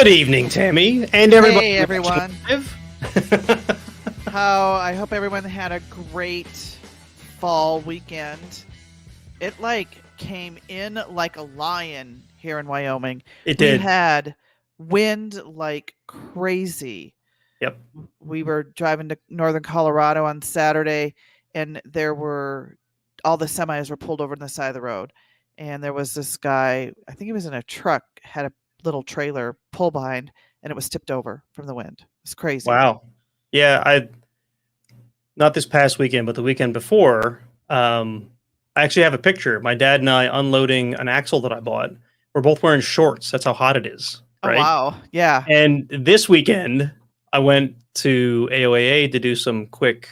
Good evening, Tammy, and everybody. Hey, everyone. I hope everyone had a great fall weekend. It came in like a lion here in Wyoming. It did. We had wind like crazy. Yep. We were driving to northern Colorado on Saturday, and all the semis were pulled over on the side of the road. And there was this guy, I think he was in a truck, had a little trailer pull behind, and it was tipped over from the wind. It's crazy. Wow. Yeah, not this past weekend, but the weekend before, I actually have a picture. My dad and I unloading an axle that I bought. We're both wearing shorts. That's how hot it is. Right? Oh, wow. Yeah. And this weekend, I went to AOAA to do some quick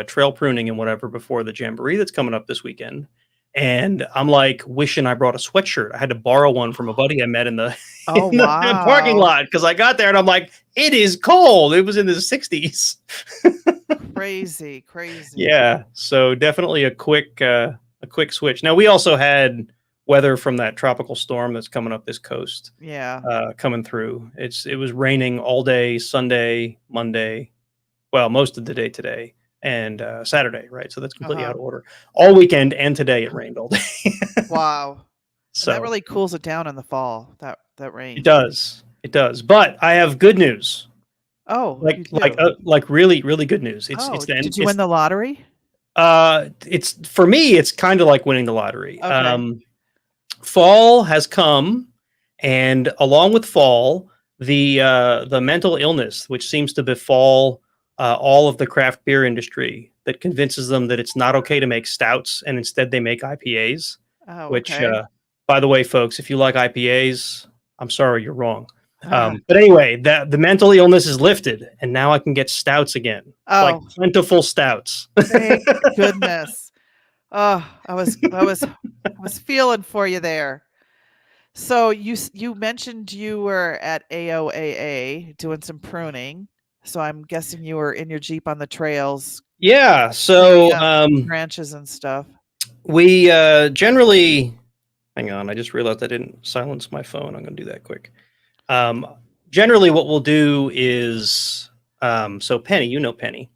trail pruning and whatever before the Jamboree that's coming up this weekend. And I'm like wishing I brought a sweatshirt. I had to borrow one from a buddy I met in the, wow. the parking lot because I got there and I'm like, it is cold. It was in the 60s. Crazy. Yeah. So definitely a quick switch. Now we also had weather from that tropical storm that's coming up this coast. Yeah. Coming through. It was raining all day Sunday, Monday. Well, most of the day today. And Saturday, right? So that's completely out of order. All weekend and today it rained all day. Wow. So that really cools it down in the fall, that rain. It does. But I have good news. Oh, like really, really good news. Did you win the lottery? It's for me, it's kind of like winning the lottery. Okay. Fall has come, and along with fall, the mental illness, which seems to befall all of the craft beer industry, that convinces them that it's not okay to make stouts and instead they make IPAs. Oh, which, okay. by the way, folks, if you like IPAs, I'm sorry, you're wrong. But anyway, the mental illness is lifted, and now I can get stouts again, like plentiful stouts. Thank goodness. Oh, I was feeling for you there. So you mentioned you were at AOAA doing some pruning. So I'm guessing you were in your Jeep on the trails. Yeah. So branches and stuff. We generally, hang on, I just realized I didn't silence my phone. I'm going to do that quick. Generally what we'll do is, so Penny, you know Penny.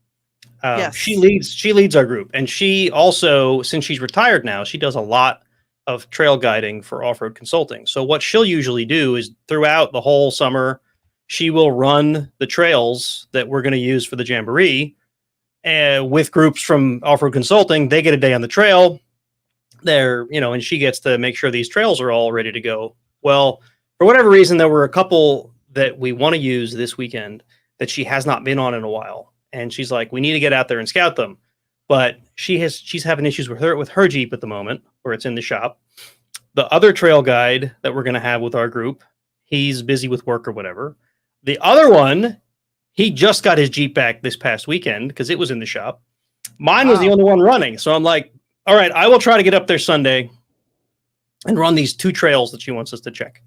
Yes. She leads our group, and she also, since she's retired now, she does a lot of trail guiding for off-road consulting. So what she'll usually do is throughout the whole summer, she will run the trails that we're going to use for the Jamboree with groups from off-road consulting. They get a day on the trail there, and she gets to make sure these trails are all ready to go. Well, for whatever reason, there were a couple that we want to use this weekend that she has not been on in a while. And she's like, we need to get out there and scout them. But she's having issues with her Jeep at the moment, where it's in the shop. The other trail guide that we're going to have with our group, he's busy with work or whatever. The other one, he just got his Jeep back this past weekend because it was in the shop. Mine was the only one running. So I'm like, all right, I will try to get up there Sunday and run these 2 trails that she wants us to check.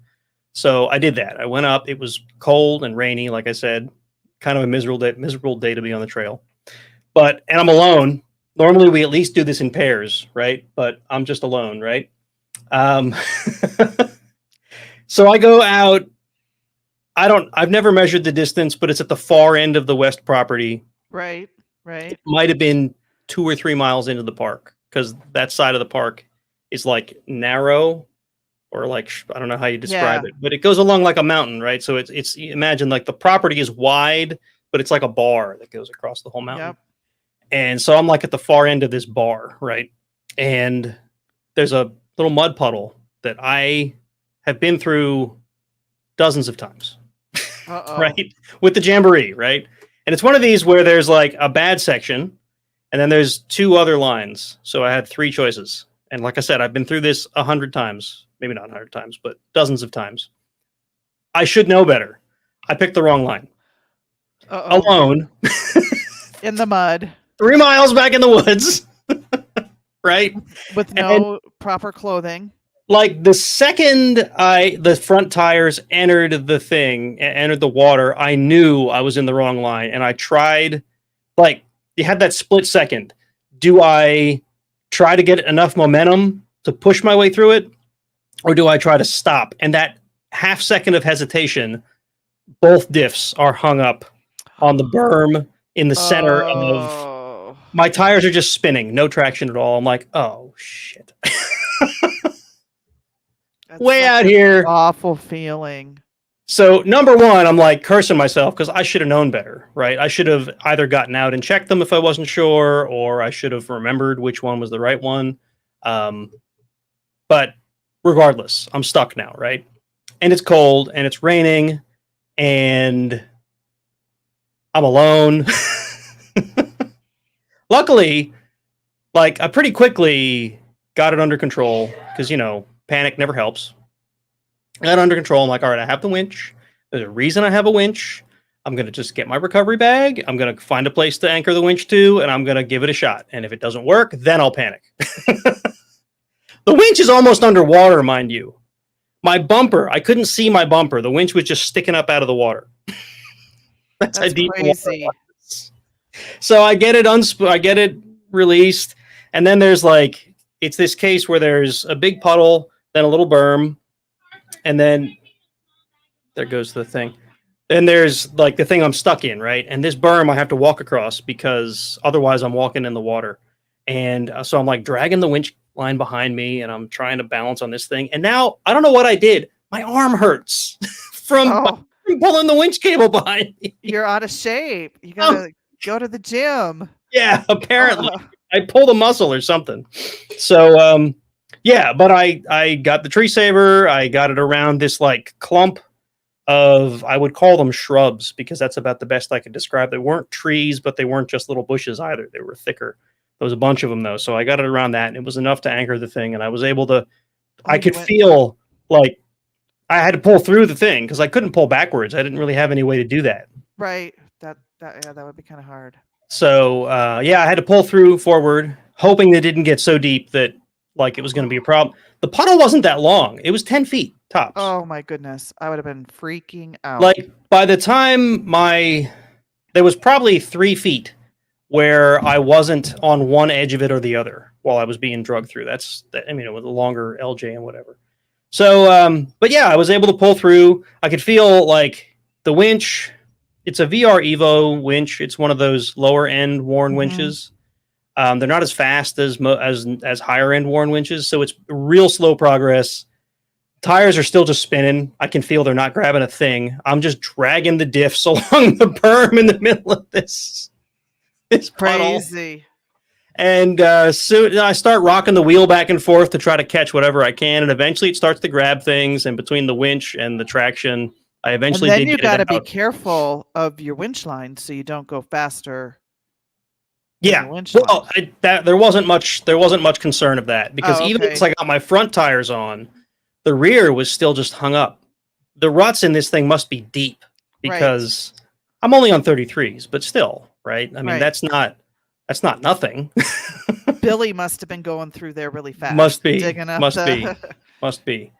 So I did that. I went up. It was cold and rainy, like I said, kind of a miserable day to be on the trail. And I'm alone. Normally we at least do this in pairs, right? But I'm just alone, right? So I go out. I've never measured the distance, but it's at the far end of the west property. Right. It might have been 2 or 3 miles into the park, because that side of the park is like narrow, or like, I don't know how you describe it, but it goes along like a mountain, right? So it's imagine like the property is wide, but it's like a bar that goes across the whole mountain. Yep. And so I'm like at the far end of this bar, right? And there's a little mud puddle that I have been through dozens of times. Right? With the Jamboree, right? And it's one of these where there's like a bad section, and then there's 2 other lines. So I had 3 choices. And like I said, I've been through this 100 times, maybe not 100 times, but dozens of times. I should know better. I picked the wrong line. Alone. In the mud. 3 miles back in the woods. Right? With no proper clothing. Like the second the front tires entered the water, I knew I was in the wrong line. And I tried, like, you had that split second. Do I try to get enough momentum to push my way through it? Or do I try to stop? And that half second of hesitation both diffs are hung up on the berm in the center of Oh, my tires are just spinning, no traction at all. I'm like, oh shit. that's Way such out an here. awful feeling. So number one, I'm like cursing myself because I should have known better, right? I should have either gotten out and checked them if I wasn't sure, or I should have remembered which one was the right one. But regardless, I'm stuck now, right? And it's cold and it's raining and I'm alone. Luckily, like I pretty quickly got it under control because panic never helps. I got it under control. I'm like, all right, I have the winch. There's a reason I have a winch. I'm gonna just get my recovery bag. I'm gonna find a place to anchor the winch to, and I'm gonna give it a shot. And if it doesn't work, then I'll panic. The winch is almost underwater, mind you. My bumper, I couldn't see my bumper. The winch was just sticking up out of the water. That's how deep the water crazy. was. So I get it released, and then there's like it's this case where there's a big puddle, then a little berm, and then there goes the thing. Then there's like the thing I'm stuck in, right? And this berm I have to walk across because otherwise I'm walking in the water. And so I'm like dragging the winch line behind me, and I'm trying to balance on this thing. And now I don't know what I did. My arm hurts from pulling the winch cable behind me. You're out of shape. You gotta go to the gym. Yeah, apparently I pulled a muscle or something. So yeah, but I got the tree saver. I got it around this like clump of, I would call them shrubs because that's about the best I could describe. They weren't trees, but they weren't just little bushes either. They were thicker. There was a bunch of them though. So I got it around that, and it was enough to anchor the thing. And I was able to, I could feel like I had to pull through the thing because I couldn't pull backwards. I didn't really have any way to do that. Right. That would be kind of hard. So yeah, I had to pull through forward, hoping they didn't get so deep that like it was going to be a problem. The puddle wasn't that long. It was 10 feet tops. Oh my goodness. I would have been freaking out. Like by the time there was probably 3 feet where I wasn't on one edge of it or the other while I was being drugged through. I mean, it was a longer LJ and whatever. So, but yeah, I was able to pull through. I could feel like the winch. It's a VR Evo winch. It's one of those lower end Warn winches. They're not as fast as higher end Warn winches, so it's real slow progress. Tires are still just spinning. I can feel they're not grabbing a thing. I'm just dragging the diffs along the berm in the middle of this crazy. Puddle. And soon I start rocking the wheel back and forth to try to catch whatever I can, and eventually it starts to grab things. And between the winch and the traction, I eventually and then did you got to be out. Careful of your winch line so you don't go faster. Yeah, well, there wasn't much concern of that because even as I got my front tires on, the rear was still just hung up. The ruts in this thing must be deep because I'm only on 33s, but still, right? I mean, that's not nothing. Billy must have been going through there really fast. Must be.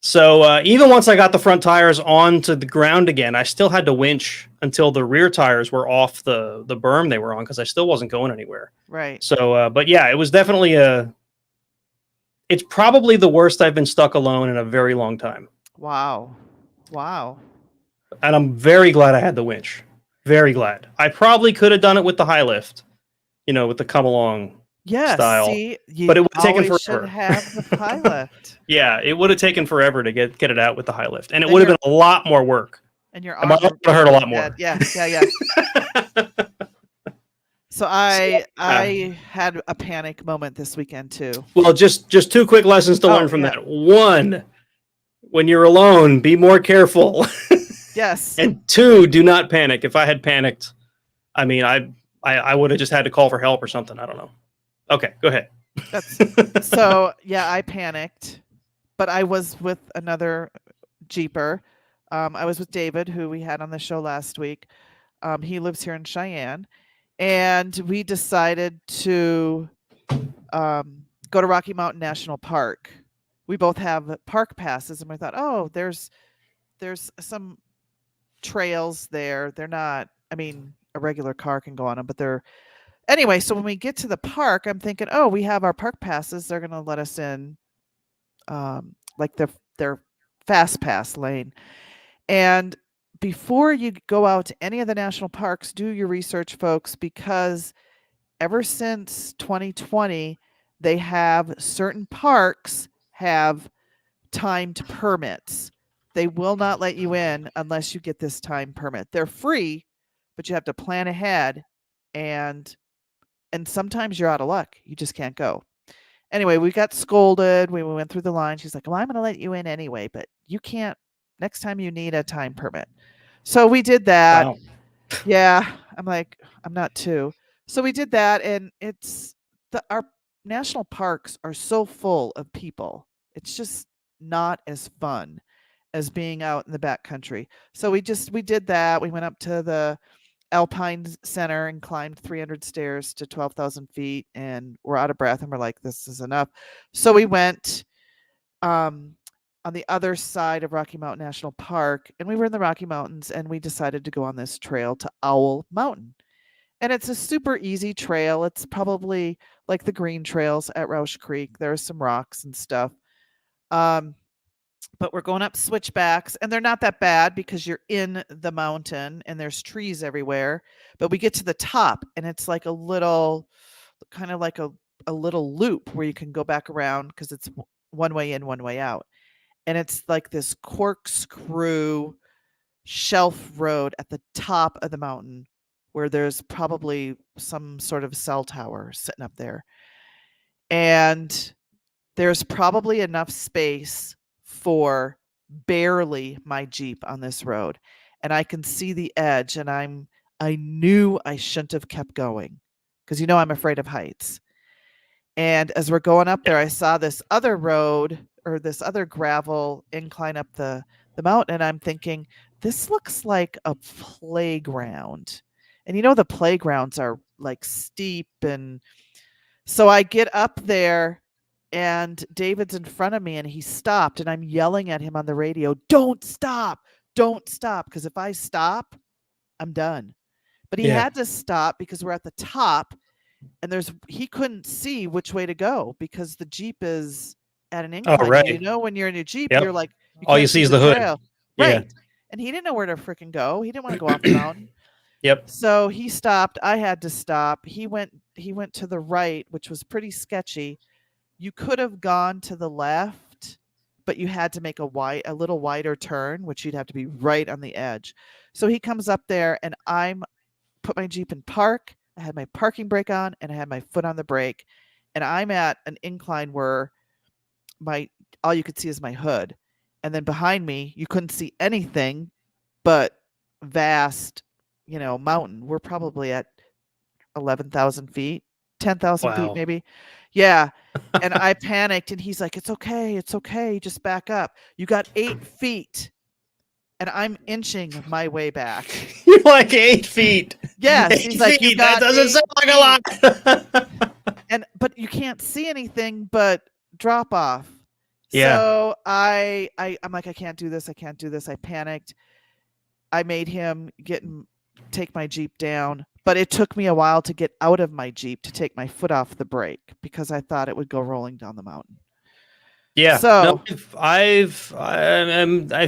So even once I got the front tires onto the ground again, I still had to winch until the rear tires were off the berm they were on because I still wasn't going anywhere. Right. So, but yeah, it was definitely it's probably the worst I've been stuck alone in a very long time. Wow. And I'm very glad I had the winch. Very glad. I probably could have done it with the high lift, with the come along style. But it would have taken forever. Should have the high lift. Yeah, it would have taken forever to get it out with the high lift, and it would have been a lot more work. And your arm would have hurt a lot more. Yeah. So I had a panic moment this weekend too. Well, just 2 quick lessons to learn from that. 1, when you're alone, be more careful. Yes. And 2, do not panic. If I had panicked, I mean, I would have just had to call for help or something. I don't know. Okay, go ahead. So yeah, I panicked, but I was with another Jeeper. I was with David, who we had on the show last week. He lives here in Cheyenne, and we decided to go to Rocky Mountain National Park. We both have park passes, and we thought, oh, there's some trails there. They're not, I mean, a regular car can go on them, but they're anyway. So when we get to the park, I'm thinking, oh, we have our park passes. They're going to let us in, like their fast pass lane. And before you go out to any of the national parks, do your research, folks, because ever since 2020, they have certain parks have timed permits. They will not let you in unless you get this time permit. They're free, but you have to plan ahead, and sometimes you're out of luck. You just can't go. Anyway, we got scolded. We went through the line. She's like, "Well, I'm going to let you in anyway, but you can't next time you need a time permit." So we did that. Wow. Yeah, I'm like, I'm not too. So we did that, and it's our national parks are so full of people. It's just not as fun as being out in the back country. So we did that. We went up to the Alpine Center and climbed 300 stairs to 12,000 feet, and we're out of breath, and we're like, this is enough. So we went on the other side of Rocky Mountain National Park, and we were in the Rocky Mountains, and we decided to go on this trail to Owl Mountain. And it's a super easy trail. It's probably like the green trails at Roush Creek. There are some rocks and stuff. But we're going up switchbacks, and they're not that bad because you're in the mountain and there's trees everywhere. But we get to the top, and it's like a little, kind of like a little loop where you can go back around because it's one way in, one way out. And it's like this corkscrew shelf road at the top of the mountain where there's probably some sort of cell tower sitting up there. And there's probably enough space for barely my Jeep on this road. And I can see the edge, and I knew I shouldn't have kept going because I'm afraid of heights. And as we're going up there, I saw this other road or this other gravel incline up the mountain, and I'm thinking, this looks like a playground. And the playgrounds are like steep, and so I get up there, and David's in front of me, and he stopped, and I'm yelling at him on the radio, don't stop, because if I stop, I'm done. But he had to stop because we're at the top, and he couldn't see which way to go because the Jeep is at an Oh, incline. right. When you're in your Jeep, Yep. you're like, All you see is the hood. trail. Yeah. Right. And he didn't know where to freaking go. He didn't want to go off the mountain. Yep. So he stopped. I had to stop. He went to the right, which was pretty sketchy. You could have gone to the left, but you had to make a little wider turn, which you'd have to be right on the edge. So he comes up there, and put my Jeep in park. I had my parking brake on, and I had my foot on the brake, and I'm at an incline where all you could see is my hood. And then behind me, you couldn't see anything but vast, mountain. We're probably at 11,000 feet, 10,000 feet, Wow. maybe. Yeah. And I panicked, and he's like, it's okay. Just back up. You got 8 feet. And I'm inching my way back. You're like 8 feet. Yes. 8 He's like, you feet. got That doesn't sound like a lot. but you can't see anything but drop off. Yeah. So I'm like, I can't do this. I panicked. I made him take my Jeep down, but it took me a while to get out of my Jeep to take my foot off the brake because I thought it would go rolling down the mountain. Yeah. So in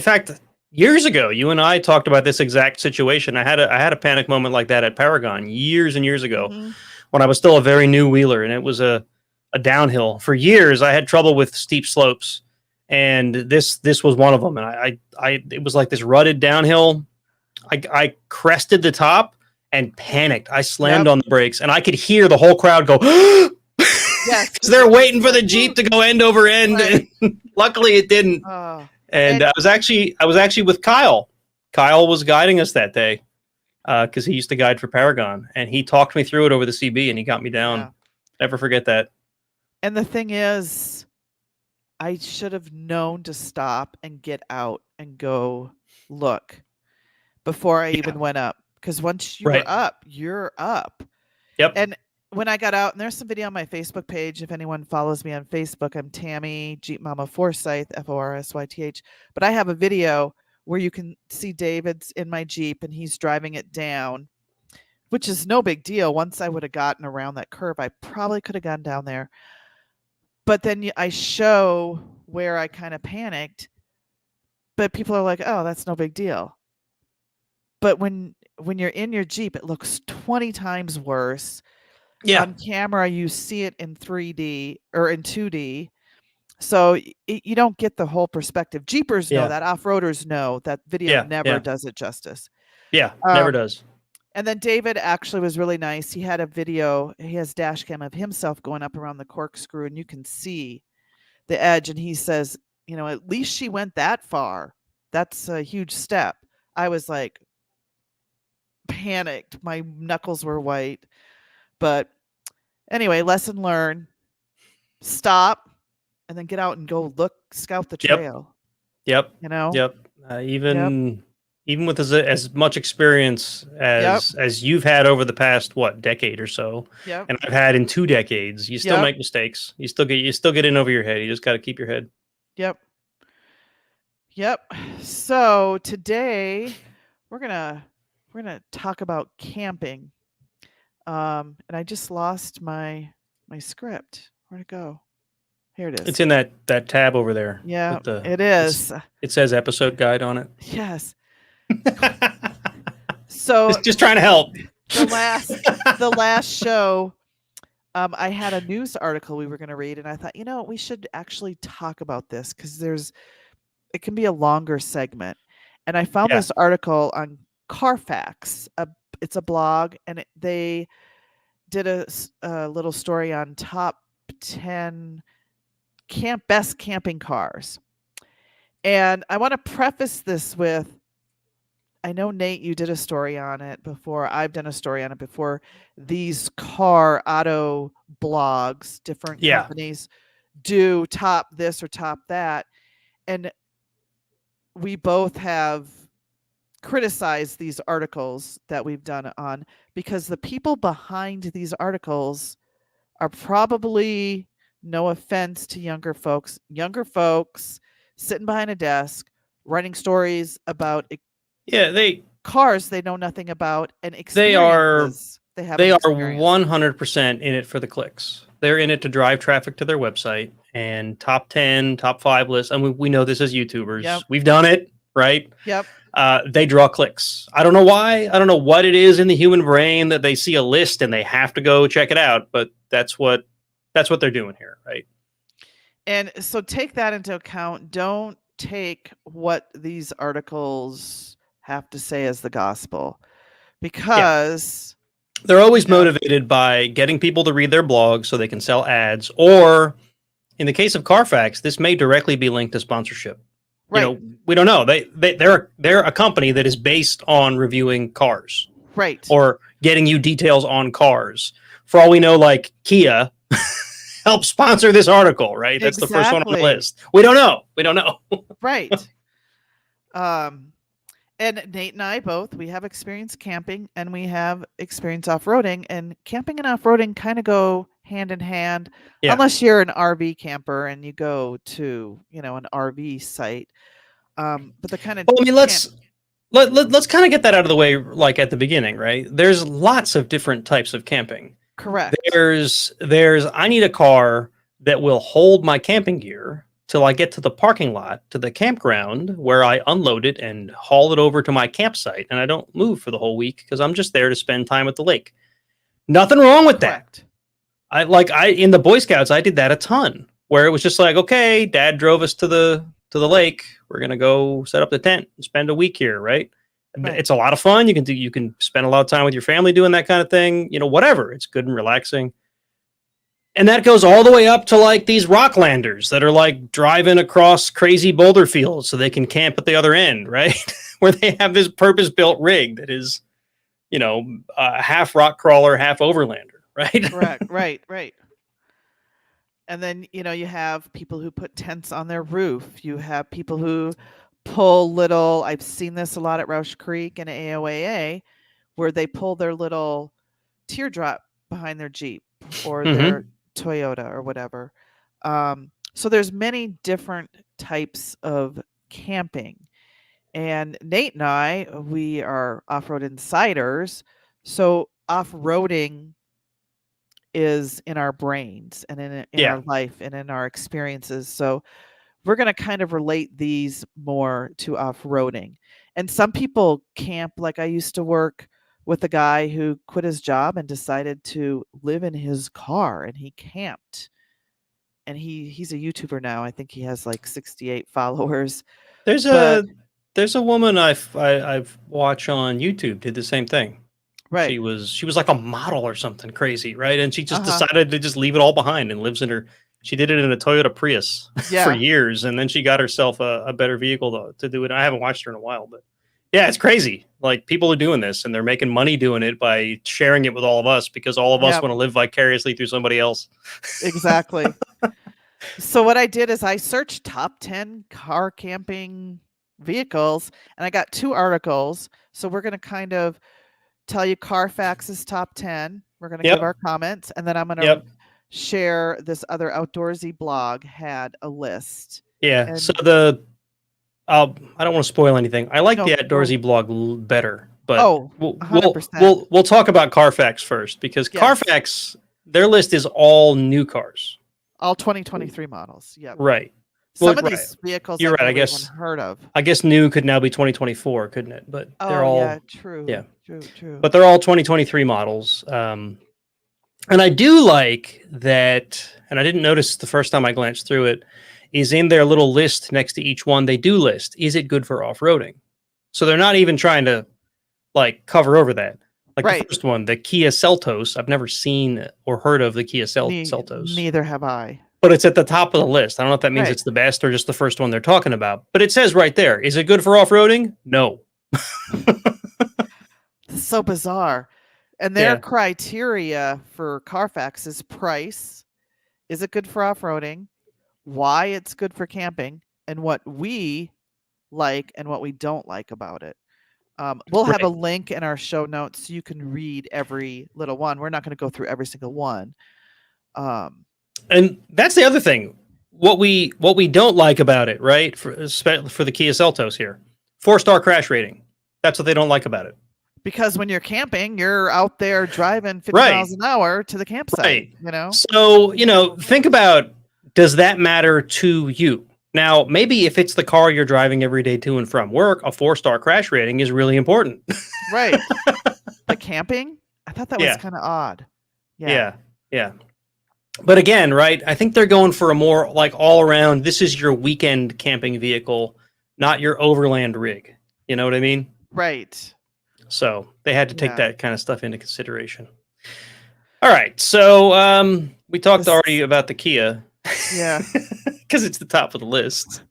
fact, years ago, you and I talked about this exact situation. I had a panic moment like that at Paragon years and years ago when I was still a very new wheeler, and it was a downhill. For years, I had trouble with steep slopes, and this was one of them. And it was like this rutted downhill. I crested the top and panicked. I slammed on the brakes, and I could hear the whole crowd go, yes, because they're waiting for the Jeep to go end over end. Right. And luckily, it didn't. And I was actually with Kyle. Kyle was guiding us that day because he used to guide for Paragon, and he talked me through it over the CB, and he got me down. Yeah. Never forget that. And the thing is, I should have known to stop and get out and go look before I even went up. Because once you're up, you're up. Yep. And when I got out, and there's some video on my Facebook page. If anyone follows me on Facebook, I'm Tammy Jeep Mama Forsyth, Forsyth. But I have a video where you can see David's in my Jeep, and he's driving it down, which is no big deal. Once I would have gotten around that curve, I probably could have gone down there. But then I show where I kind of panicked, but people are like, oh, that's no big deal. but when you're in your Jeep, it looks 20 times worse. Yeah. On camera, you see it in 3D or in 2D. So you don't get the whole perspective. Jeepers know Yeah. that. Off-roaders know that video Yeah. never Yeah. does it justice. Yeah. Never does. And then David actually was really nice. He had a video. He has dash cam of himself going up around the corkscrew, and you can see the edge. And he says, at least she went that far. That's a huge step. I was like panicked. My knuckles were white. But anyway, lesson learned. Stop and then get out and go scout the trail. Yep. Yep. Yep. Even with as much experience as you've had over the past decade or so, and I've had in 2 decades, you still make mistakes. You still get in over your head. You just got to keep your head. Yep. So today we're gonna talk about camping. And I just lost my script. Where'd it go? Here it is. It's in that tab over there. Yeah, it is. It says episode guide on it. Yes. So just trying to help. The last show, I had a news article we were going to read, and I thought, we should actually talk about this because it can be a longer segment. And I found this article on Carfax. It's a blog, and they did a little story on top 10 best camping cars. And I want to preface this with, I know, Nate, you did a story on it before. I've done a story on it before. These auto blogs, different companies do top this or top that. And we both have criticized these articles that we've done on, because the people behind these articles are probably, no offense to younger folks sitting behind a desk writing stories about cars they know nothing about, and experiences they are 100% in it for the clicks. They're in it to drive traffic to their website and top 10, top 5 lists. And we know this as YouTubers. Yep. We've done it, right? Yep. They draw clicks. I don't know why. I don't know what it is in the human brain that they see a list and they have to go check it out. But that's what they're doing here, right? And so take that into account. Don't take what these articles have to say as the gospel, because they're always motivated by getting people to read their blog so they can sell ads, or in the case of Carfax, this may directly be linked to sponsorship. Right. We don't know. They're a company that is based on reviewing cars, right, or getting you details on cars. For all we know, like Kia help sponsor this article, right? That's the first one on the list. We don't know. Right. And Nate and I both, we have experience camping and we have experience off-roading, and camping and off-roading kind of go hand in hand, unless you're an RV camper and you go to, an RV site. But the kind of, let's kind of get that out of the way, like at the beginning, right? There's lots of different types of camping. Correct. There's I need a car that will hold my camping gear till I get to the parking lot, to the campground, where I unload it and haul it over to my campsite, and I don't move for the whole week because I'm just there to spend time at the lake. Nothing wrong with that. In the Boy Scouts, I did that a ton, where it was just like, okay, Dad drove us to the lake. We're gonna go set up the tent and spend a week here, right? It's a lot of fun. You can spend a lot of time with your family doing that kind of thing. Whatever. It's good and relaxing. And that goes all the way up to like these Rocklanders that are like driving across crazy boulder fields so they can camp at the other end, right? Where they have this purpose-built rig that is, half rock crawler, half overlander, right? Correct. Right. And then, you have people who put tents on their roof. You have people who pull I've seen this a lot at Roush Creek and AOAA, where they pull their little teardrop behind their Jeep or their Toyota or whatever. So there's many different types of camping. And Nate and I, we are off-road insiders. So off-roading is in our brains and in our life and in our experiences. So we're going to kind of relate these more to off-roading. And some people camp. Like I used to work with a guy who quit his job and decided to live in his car, and he camped. And he's a YouTuber now. I think he has like 68 followers. There's But a woman I've watched on YouTube did the same thing. right. She was like a model or something crazy, right? And she just Uh-huh. decided to just leave it all behind and lives in her. She did it in a Toyota Prius for Yeah. years, and then she got herself a better vehicle to do it. I haven't watched her in a while, but yeah, it's crazy. Like people are doing this, and they're making money doing it by sharing it with all of us because all of us Yep. want to live vicariously through somebody else. Exactly. So what I did is I searched top 10 car camping vehicles, and I got 2 articles. So we're going to kind of tell you Carfax's top 10. We're going to give Yep. our comments, and then I'm going to Yep. share this other Outdoorsy blog had a list. Yeah. And So I don't want to spoil anything. I like No, the go- Outdoorsy blog better, but Oh, we'll 100%. we'll talk about Carfax first because Yes. Carfax, their list is all new cars. all 2023 models. Yep. Right. Some Well, of these vehicles You're I've right, I never guess. even heard of. I guess new could now be 2024, couldn't it? But they're all yeah, true. yeah. True. But they're all 2023 models. And I do like that, and I didn't notice the first time I glanced through it, is in their little list next to each one, they do list, is it good for off-roading? So they're not even trying to like cover over that. Like Right. the first one, the Kia Seltos. I've never seen or heard of the Kia Seltos. Neither have I. But it's at the top of the list. I don't know if that means Right. it's the best or just the first one they're talking about. But it says right there, is it good for off-roading? No. It's so bizarre. And their Yeah. criteria for Carfax is price. Is it good for off-roading? Why it's good for camping, and what we like and what we don't like about it. We'll have a link in our show notes so you can read every little one. We're not going to go through every single one. And that's the other thing. What we don't like about it, right? For the Kia Seltos here, 4-star crash rating. That's what they don't like about it. Because when you're camping, you're out there driving 50 Right. miles an hour to the campsite. Right. You know. So think about, does that matter to you? Now, maybe if it's the car you're driving every day to and from work, a 4-star crash rating is really important. Right. But camping, I thought that was Yeah. kind of odd. Yeah. But again, right, I think they're going for a more like all around, this is your weekend camping vehicle, not your overland rig. You know what I mean? Right. So they had to take Yeah. that kind of stuff into consideration. All right. So we talked already about the Kia. Yeah. Because it's the top of the list.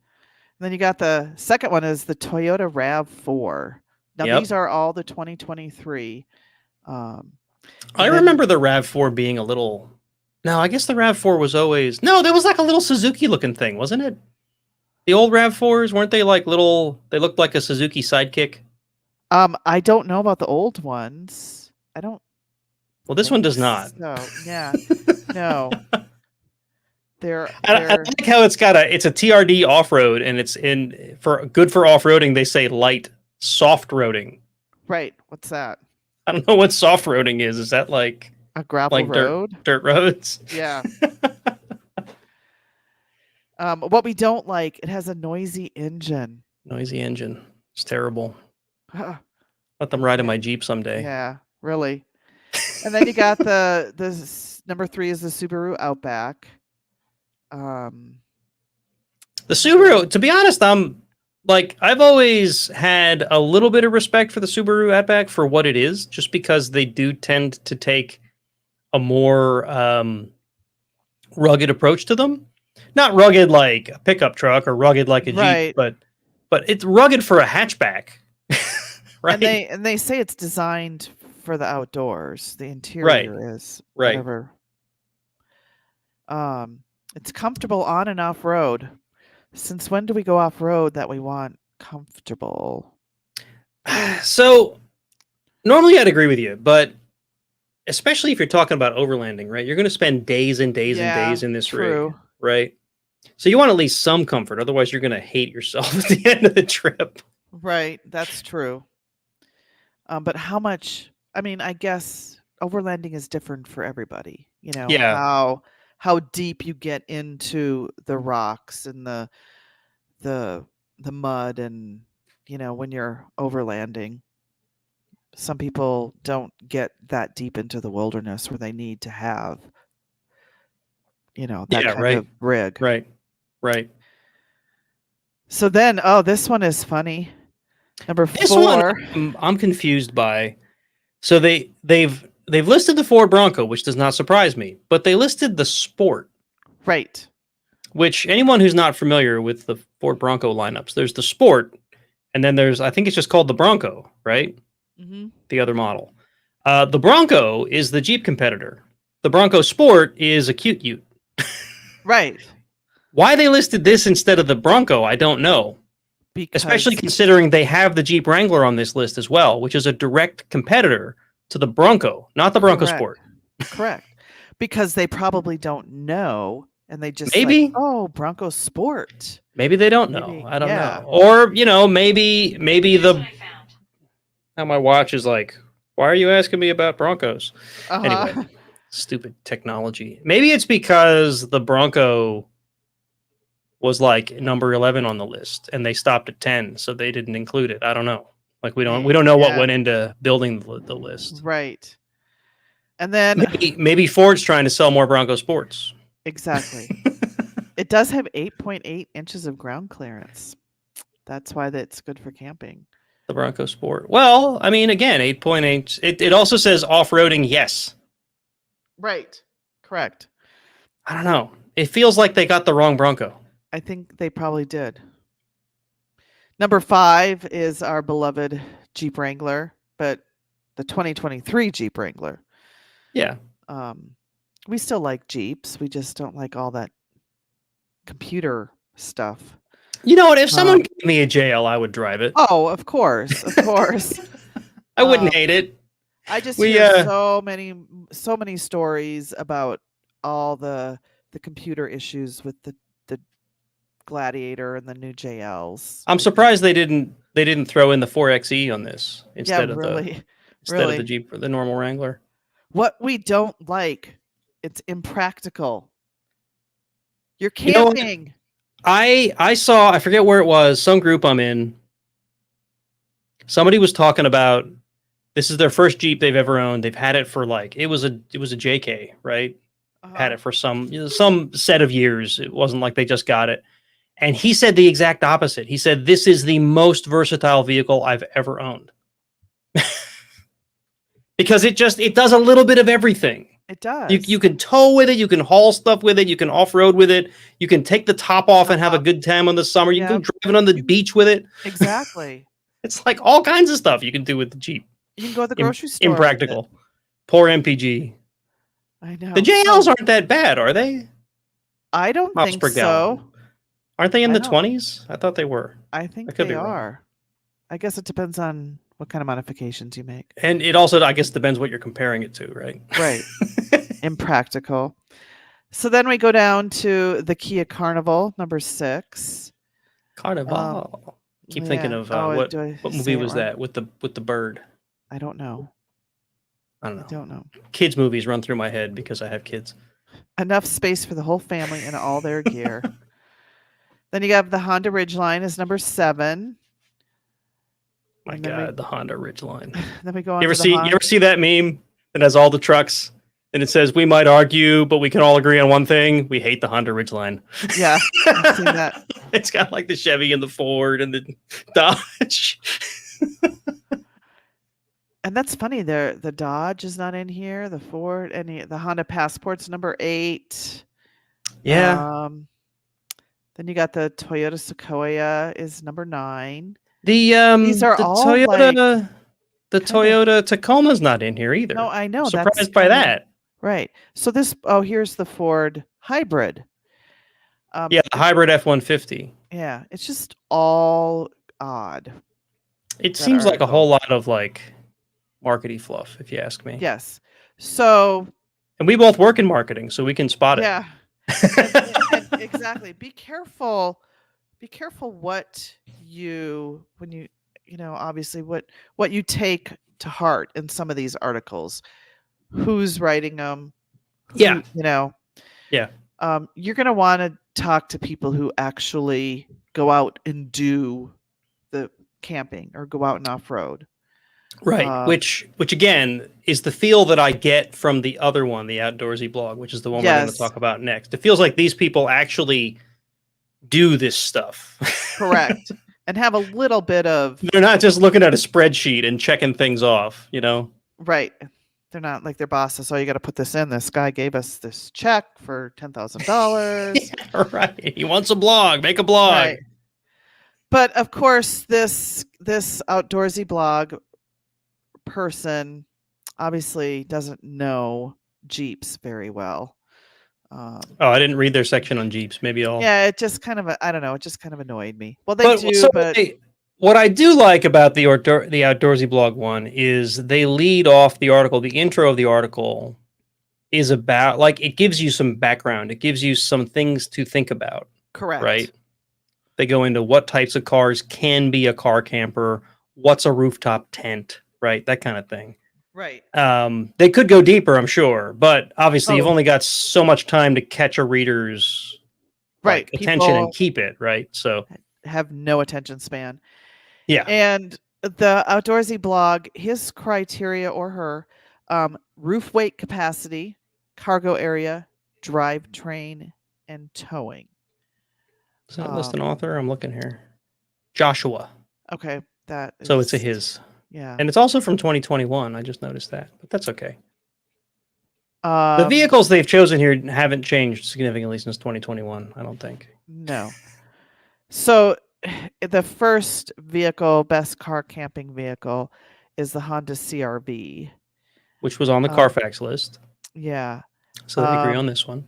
Then you got the second one is the Toyota RAV4. Now Yep. these are all the 2023. I remember the RAV4 being a little. No, I guess the RAV4 was always. No, there was like a little Suzuki looking thing, wasn't it? The old RAV4s, weren't they like little. They looked like a Suzuki sidekick. I don't know about the old ones. I don't. Well, this one does not. So yeah, no. I like how it's a TRD off road, and it's good for off roading. They say light soft roading. Right. What's that? I don't know what soft roading is. Is that like A gravel road? Dirt roads? Yeah. What we don't like, it has a noisy engine. Noisy engine. It's terrible. Huh. Let them ride in my Jeep someday. Yeah, really. And then you got the number 3 is the Subaru Outback. The Subaru, to be honest, I've always had a little bit of respect for the Subaru Outback for what it is, just because they do tend to take a more rugged approach to them. Not rugged like a pickup truck or rugged like a Jeep, but it's rugged for a hatchback. Right. And they say it's designed for the outdoors. The interior is whatever. It's comfortable on and off road. Since when do we go off road that we want comfortable? So normally I'd agree with you, but especially if you're talking about overlanding, right? You're going to spend days and days and days in this rig, right? So you want at least some comfort. Otherwise, you're going to hate yourself at the end of the trip. Right. That's true. But how much? I mean, I guess overlanding is different for everybody. You know, how deep you get into the rocks and the mud and when you're overlanding. Some people don't get that deep into the wilderness where they need to have, that Yeah, kind right. of rig. Right. So then, this one is funny. Number This one 4. I'm confused by. So they've listed the Ford Bronco, which does not surprise me, but they listed the Sport, Right. which anyone who's not familiar with the Ford Bronco lineups, there's the Sport, and then there's, I think it's just called the Bronco, right? Mm-hmm. The other model. The Bronco is the Jeep competitor. The Bronco Sport is a cute ute. Right. Why they listed this instead of the Bronco, I don't know. Because Especially considering they have the Jeep Wrangler on this list as well, which is a direct competitor to the Bronco, not the Bronco Sport. Correct. Because they probably don't know, and they just Maybe. Bronco Sport. Maybe they don't know. Maybe, I don't yeah. know. Or, maybe the... Now my watch is like, why are you asking me about Broncos? Anyway, stupid technology. Maybe it's because the Bronco was like number 11 on the list and they stopped at 10, so they didn't include it. I don't know. Like we don't know what went into building the list. Right. And then maybe Ford's trying to sell more Bronco Sports. Exactly. It does have 8.8 inches of ground clearance. That's why that's good for camping. The Bronco Sport. Well, I mean, again, 8.8. It also says off-roading, yes. Right. Correct. I don't know. It feels like they got the wrong Bronco. I think they probably did. Number 5 is our beloved Jeep Wrangler, but the 2023 Jeep Wrangler. Yeah. We still like Jeeps. We just don't like all that computer stuff. You know what? If someone gave me a JL, I would drive it. Oh, of course. Of course. I wouldn't hate it. I just hear so many stories about all the computer issues with the Gladiator and the new JLs. I'm surprised they didn't throw in the 4xe on this instead of the Jeep, the normal Wrangler. What we don't like, it's impractical. You're camping. I saw, I forget where it was, some group I'm in. Somebody was talking about, this is their first Jeep they've ever owned. They've had it for it was a JK, right? Had it for some set of years. It wasn't like they just got it. And he said the exact opposite. He said, this is the most versatile vehicle I've ever owned. Because it does a little bit of everything. It does. You can tow with it. You can haul stuff with it. You can off-road with it. You can take the top off and have a good time on the summer. You can go driving on the beach with it. Exactly. It's like all kinds of stuff you can do with the Jeep. You can go to the grocery store. Impractical. Poor MPG. I know. The JLs aren't that bad, are they? I don't think so. Aren't they in the 20s? I thought they were. I think they are. I guess it depends on what kind of modifications you make. And it also, I guess, depends what you're comparing it to, right? Right. Impractical. So then we go down to the Kia Carnival, number 6. Carnival. Keep thinking of what movie was that with the bird? I don't know. I don't know. Kids movies run through my head because I have kids. Enough space for the whole family and all their gear. Then you have the Honda Ridgeline is number 7. My God, the Honda Ridgeline. Then we go on. You ever see that meme that has all the trucks and it says, "We might argue, but we can all agree on one thing: we hate the Honda Ridgeline." Yeah, I've seen that. It's got like the Chevy and the Ford and the Dodge. And that's funny. The Dodge is not in here. The Ford and the Honda Passport's number 8. Yeah. Then you got the Toyota Sequoia is number 9. These are all Toyota. The Toyota Tacoma's not in here either. No, I know. Surprised by that. Right. So here's the Ford Hybrid. The Hybrid F-150. Yeah, it's just all odd. It seems like a whole lot of markety fluff, if you ask me. Yes. So. And we both work in marketing, so we can spot it. Yeah. Exactly. Be careful what obviously what you take to heart in some of these articles. Who's writing them? Yeah. Yeah. You're going to want to talk to people who actually go out and do the camping or go out and off road. Right. Which again is the feel that I get from the other one, the Outdoorsy blog, which is the one we're going to talk about next. It feels like these people actually do this stuff. Correct. And have a little bit of... They're not just looking at a spreadsheet and checking things off, you know? Right. They're not like their bosses. Oh, you got to put this in. This guy gave us this check for $10,000. Yeah, right. He wants a blog. Make a blog. Right. But of course, this Outdoorsy blog person obviously doesn't know Jeeps very well. I didn't read their section on Jeeps. Maybe I'll... Yeah, it just kind of... I don't know. It just kind of annoyed me. Well, they do, but... What I do like about the Outdoorsy blog one is they lead off the article. The intro of the article is about, like, it gives you some background. It gives you some things to think about. Correct. Right? They go into what types of cars can be a car camper, what's a rooftop tent, right? That kind of thing. Right. They could go deeper, I'm sure, but obviously you've only got so much time to catch a reader's attention and keep it, right? So have no attention span. Yeah. And the Outdoorsy blog, his criteria or her, roof weight capacity, cargo area, drivetrain, and towing. Does that list an author? I'm looking here. Joshua. Okay. So it's a his. Yeah. And it's also from 2021. I just noticed that, but that's okay. The vehicles they've chosen here haven't changed significantly since 2021, I don't think. No. So the first vehicle, best car camping vehicle, is the Honda CR-V, which was on the Carfax list. Yeah. So they agree on this one.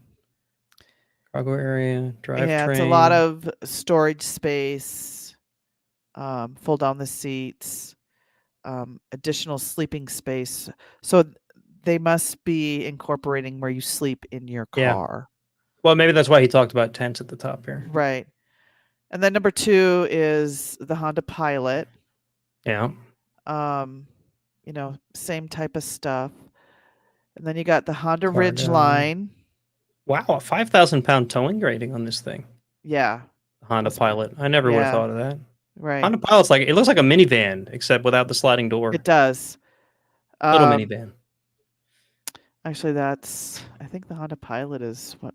Cargo area, drivetrain. Yeah, it's a lot of storage space, fold down the seats, additional sleeping space. So they must be incorporating where you sleep in your car. Yeah. Well, maybe that's why he talked about tents at the top here. Right. And then number 2 is the Honda Pilot. Yeah. Same type of stuff. And then you got the Honda Ridgeline. Wow, a 5,000-pound towing rating on this thing. Yeah. The Honda Pilot. I never would have thought of that. Right. Honda Pilot's it looks like a minivan, except without the sliding door. It does. Little minivan. Actually, I think the Honda Pilot is what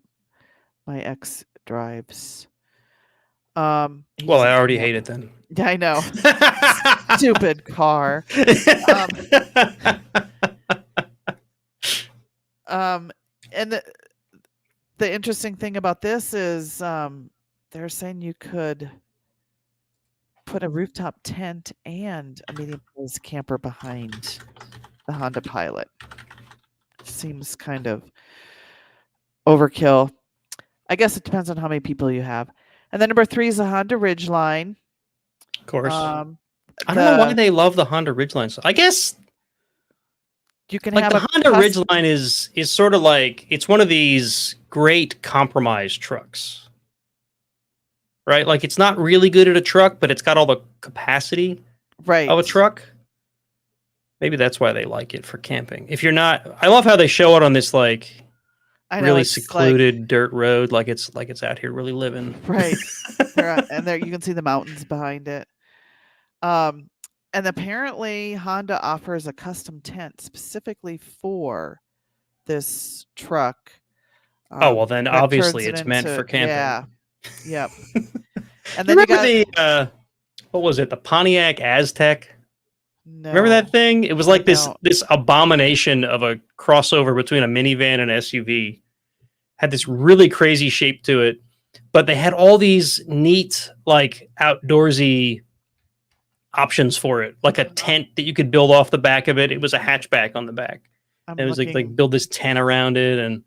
my ex drives. Well, I already hate it then. Yeah, I know. Stupid car. And the interesting thing about this is they're saying you could put a rooftop tent and a medium-sized camper behind the Honda Pilot. Seems kind of overkill. I guess it depends on how many people you have. And then number 3 is the Honda Ridgeline. Of course. I don't know why they love the Honda Ridgeline. So I guess you can have the Honda Ridgeline is sort of like, it's one of these great compromise trucks. Right? Like, it's not really good at a truck, but it's got all the capacity of a truck. Maybe that's why they like it for camping. If you're not, I love how they show it on this really secluded dirt road, like it's out here really living. Right. And there you can see the mountains behind it. And apparently Honda offers a custom tent specifically for this truck. Well, then obviously it's meant for camping. Yeah. Yep. And then remember what was it? The Pontiac Aztec? No. Remember that thing? It was like this abomination of a crossover between a minivan and SUV. Had this really crazy shape to it, but they had all these neat, outdoorsy options for it, like a tent that you could build off the back of it. It was a hatchback on the back. It was like build this tent around it, and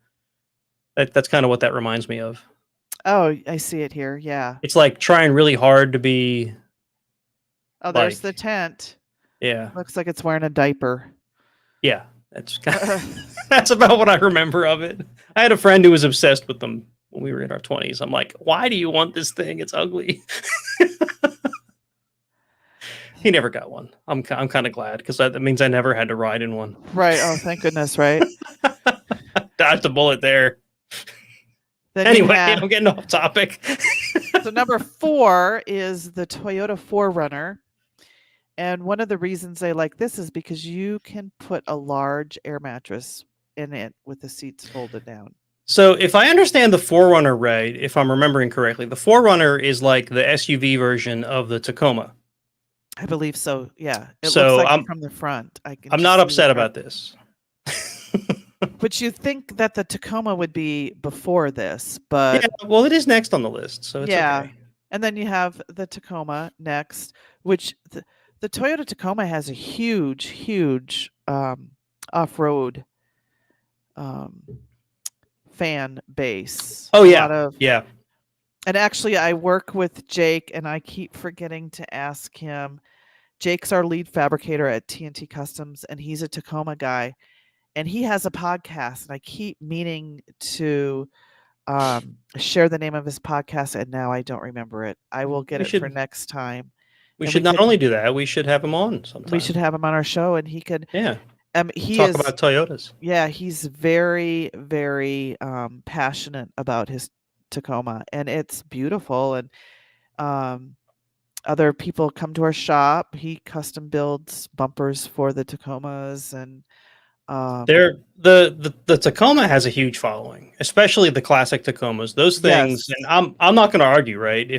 that's kind of what that reminds me of. Oh, I see it here. Yeah. It's like trying really hard to be. Oh, there's the tent. Yeah. Looks like it's wearing a diaper. Yeah. That's about what I remember of it. I had a friend who was obsessed with them when we were in our 20s. I'm like, why do you want this thing? It's ugly. He never got one. I'm kind of glad, because that means I never had to ride in one. Right. Oh, thank goodness. Right. Dodged a bullet there. Anyway, I'm getting off topic. So number 4 is the Toyota 4Runner. And one of the reasons I like this is because you can put a large air mattress in it with the seats folded down. So if I understand the 4Runner right, if I'm remembering correctly, the 4Runner is like the SUV version of the Tacoma. I believe so. Yeah, it So looks like it from the front. I'm not upset about this. But you think that the Tacoma would be before this, but Yeah, well, it is next on the list, so it's okay. And then you have the Tacoma next, which the Toyota Tacoma has a huge off-road fan base. Oh, A yeah. lot of, Yeah. And actually, I work with Jake, and I keep forgetting to ask him. Jake's our lead fabricator at TNT Customs, and he's a Tacoma guy. And he has a podcast, and I keep meaning to share the name of his podcast, and now I don't remember it. I will get for next time. We should not only do that, we should have him on sometime. We should have him on our show, and he could talk about Toyotas. Yeah, he's very, very passionate about his Tacoma, and it's beautiful. And other people come to our shop. He custom builds bumpers for the Tacomas, and the Tacoma has a huge following, especially the classic Tacomas. Those things, yes. And I'm not going to argue, right?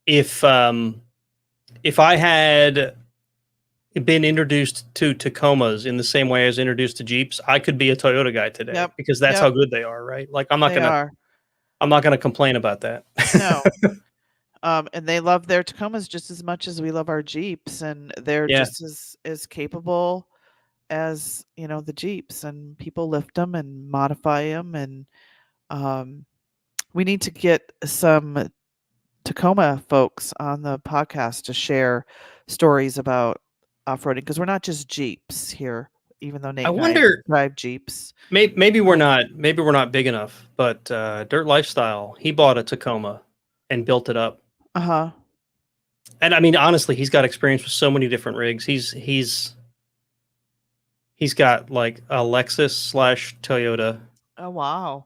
If I had been introduced to Tacomas in the same way as introduced to Jeeps, I could be a Toyota guy today because that's how good they are, right? Like I'm not gonna complain about that. No. And they love their Tacomas just as much as we love our Jeeps, and they're just as capable as the Jeeps, and people lift them and modify them. And we need to get some Tacoma folks on the podcast to share stories about off-roading, because we're not just Jeeps here, even though Nate and I drive Jeeps. Maybe we're not big enough, but Dirt Lifestyle, he bought a Tacoma and built it up. And I mean, honestly, he's got experience with so many different rigs. He's got like a Lexus / Toyota. Oh wow.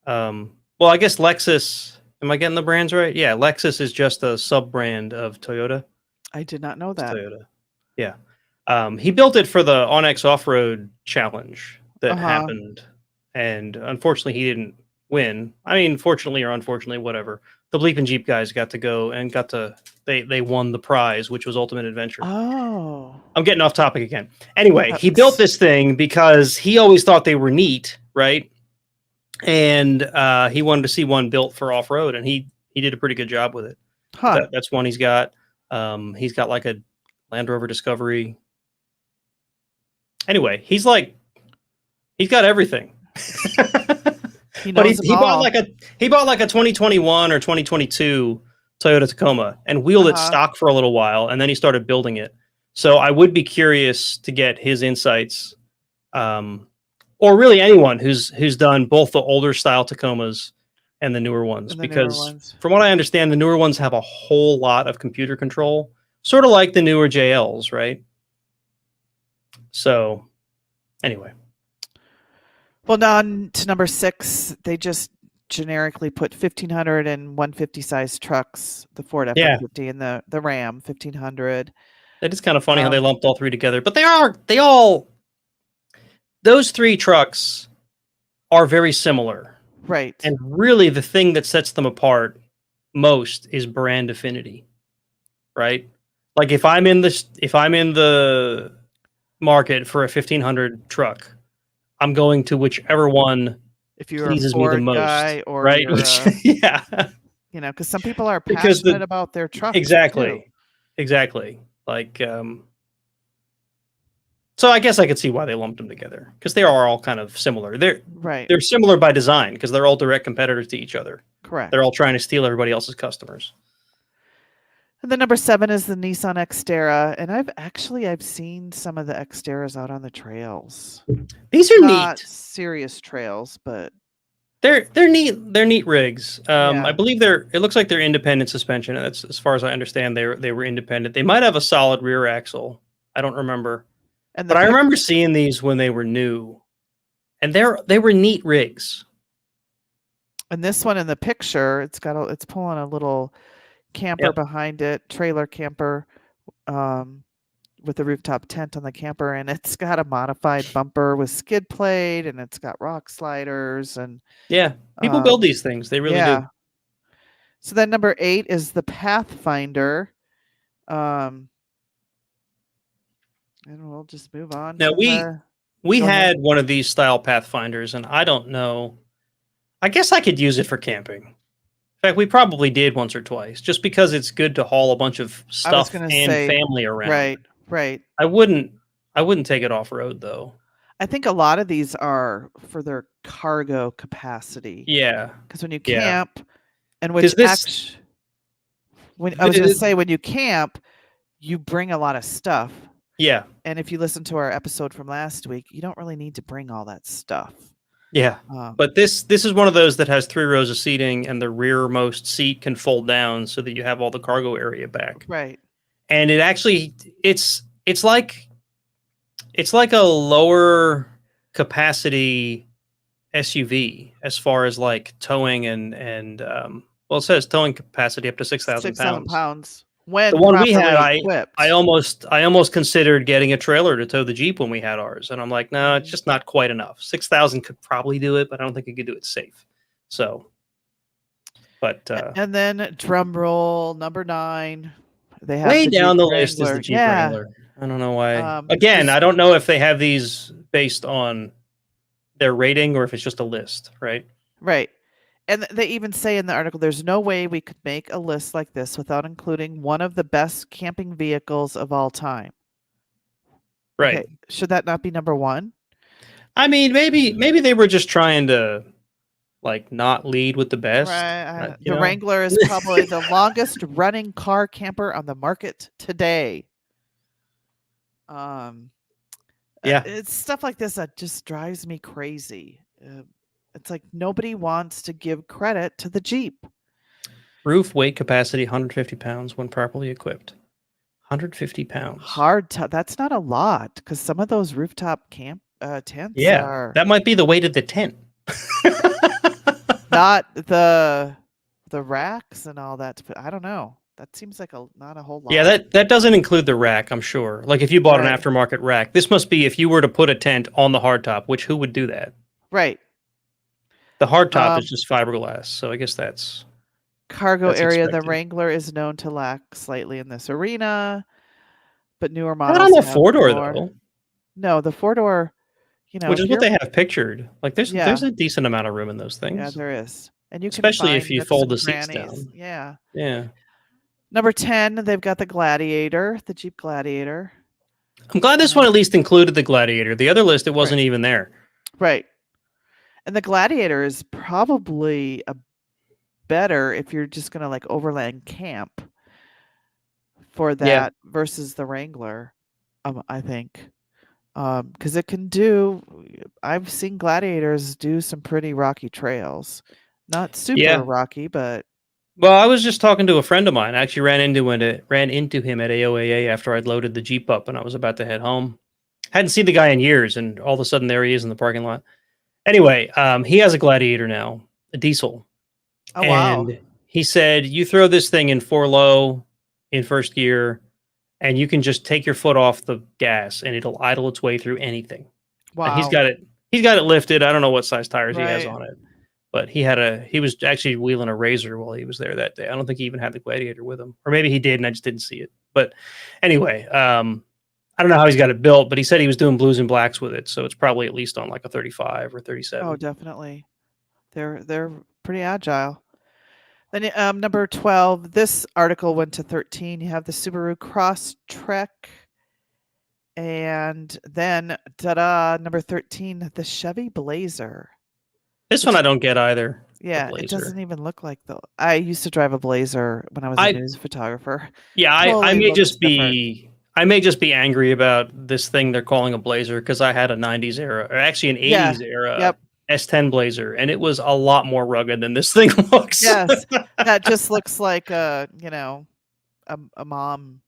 Well, I guess Lexus. Am I getting the brands right? Yeah, Lexus is just a sub brand of Toyota. I did not know that. Toyota. Yeah. He built it for the Onyx Off-Road Challenge that happened, and unfortunately, he didn't win. I mean, fortunately or unfortunately, whatever. The Bleep and Jeep guys got to go and they won the prize, which was Ultimate Adventure. Oh. I'm getting off topic again. Anyway, he built this thing because he always thought they were neat, right? And he wanted to see one built for off-road, and he did a pretty good job with it. That's one he's got. He's got like a Land Rover Discovery. Anyway, he's got everything. But he bought like a 2021 or 2022 Toyota Tacoma and wheeled it stock for a little while, and then he started building it. So I would be curious to get his insights, or really anyone who's done both the older style Tacomas and the newer ones, because from what I understand, the newer ones have a whole lot of computer control, sort of like the newer JLs, right? So anyway. Well, on to number 6, they just generically put 1500 and 150 size trucks, the Ford F-150 and the Ram 1500. It is kind of funny how they lumped all three together, but those three trucks are very similar. Right. And really the thing that sets them apart most is brand affinity, right? Like if I'm in the market for a 1500 truck, I'm going to whichever one pleases me the most, guy or right? Yeah, because some people are passionate about their trucks. Exactly. Like, so I guess I could see why they lumped them together, because they are all kind of similar. They're similar by design because they're all direct competitors to each other. Correct. They're all trying to steal everybody else's customers. And then number 7 is the Nissan Xterra, and I've seen some of the Xterras out on the trails. These are not neat, serious trails, but they're neat. They're neat rigs. I believe it looks like they're independent suspension. And that's, as far as I understand, they were independent. They might have a solid rear axle. I don't remember, but I remember seeing these when they were new, and they were neat rigs. And this one in the picture, it's pulling a little camper behind it, trailer camper, with the rooftop tent on the camper, and it's got a modified bumper with skid plate, and it's got rock sliders, and Yeah, people build these things. They really do. So then number 8 is the Pathfinder. And we'll just move on Now from the. we Go ahead. had one of these style Pathfinders, and I don't know. I guess I could use it for camping. In fact, we probably did once or twice, just because it's good to haul a bunch of stuff and family around. Right. I wouldn't take it off road though. I think a lot of these are for their cargo capacity. Yeah, because when you camp, and when you camp, you bring a lot of stuff. Yeah. And if you listen to our episode from last week, you don't really need to bring all that stuff. Yeah. But this is one of those that has 3 rows of seating, and the rearmost seat can fold down so that you have all the cargo area back. Right. And it actually it's like a lower capacity SUV as far as like towing and well, it says towing capacity up to 6,000 pounds. When the one we had, equipped. I almost considered getting a trailer to tow the Jeep when we had ours, and I'm like, no, it's just not quite enough. 6,000 could probably do it, but I don't think it could do it safe. So, but and then drum roll number 9. They have way the down Jeep the Wrangler. list is the Jeep Wrangler. I don't know why. Again, I don't know if they have these based on their rating or if it's just a list, right? Right. And they even say in the article, there's no way we could make a list like this without including one of the best camping vehicles of all time. Right. Okay. Should that not be number 1? I mean, maybe they were just trying to like not lead with the best. Right. The Wrangler is probably the longest running car camper on the market today. Yeah. It's stuff like this that just drives me crazy. It's like nobody wants to give credit to the Jeep. Roof weight capacity 150 pounds when properly equipped. 150 pounds. That's not a lot, because some of those rooftop camp tents are. That might be the weight of the tent. Not the racks and all that. I don't know. That seems like not a whole lot. Yeah, that doesn't include the rack, I'm sure. Like if you bought an aftermarket rack, this must be if you were to put a tent on the hardtop, which who would do that? Right. The hardtop is just fiberglass, so I guess that's cargo area. Expected. The Wrangler is known to lack slightly in this arena, but newer models. Not on the 4-door though. No, the 4-door, which is what they have pictured. Like there's a decent amount of room in those things. Yeah, there is, and you especially if you fold the seats down. Yeah. Yeah. Number 10, they've got the Gladiator, the Jeep Gladiator. I'm glad this one at least included the Gladiator. The other list, it wasn't even there. Right. And the Gladiator is probably better if you're just going to like overland camp for that versus the Wrangler, I think. Because it can do, I've seen Gladiators do some pretty rocky trails. Not super rocky, but. Well, I was just talking to a friend of mine. I actually ran into him at AOAA after I'd loaded the Jeep up and I was about to head home. Hadn't seen the guy in years, and all of a sudden there he is in the parking lot. Anyway, he has a Gladiator now, a diesel. Oh, wow. And he said, you throw this thing in 4-low in first gear, and you can just take your foot off the gas, and it'll idle its way through anything. Wow. And he's got it lifted. I don't know what size tires he has on it. But he was actually wheeling a Razor while he was there that day. I don't think he even had the Gladiator with him. Or maybe he did, and I just didn't see it. But anyway, I don't know how he's got it built, but he said he was doing blues and blacks with it. So it's probably at least on like a 35 or 37. Oh, definitely. They're pretty agile. Then number 12, this article went to 13. You have the Subaru Crosstrek. And then, number 13, the Chevy Blazer. This one I don't get either. Yeah, it doesn't even look like I used to drive a Blazer when I was a news photographer. Yeah, I may just be angry about this thing they're calling a Blazer because I had a 90s era, or actually an 80s era S10 Blazer, and it was a lot more rugged than this thing looks. Yes, that just looks like a mom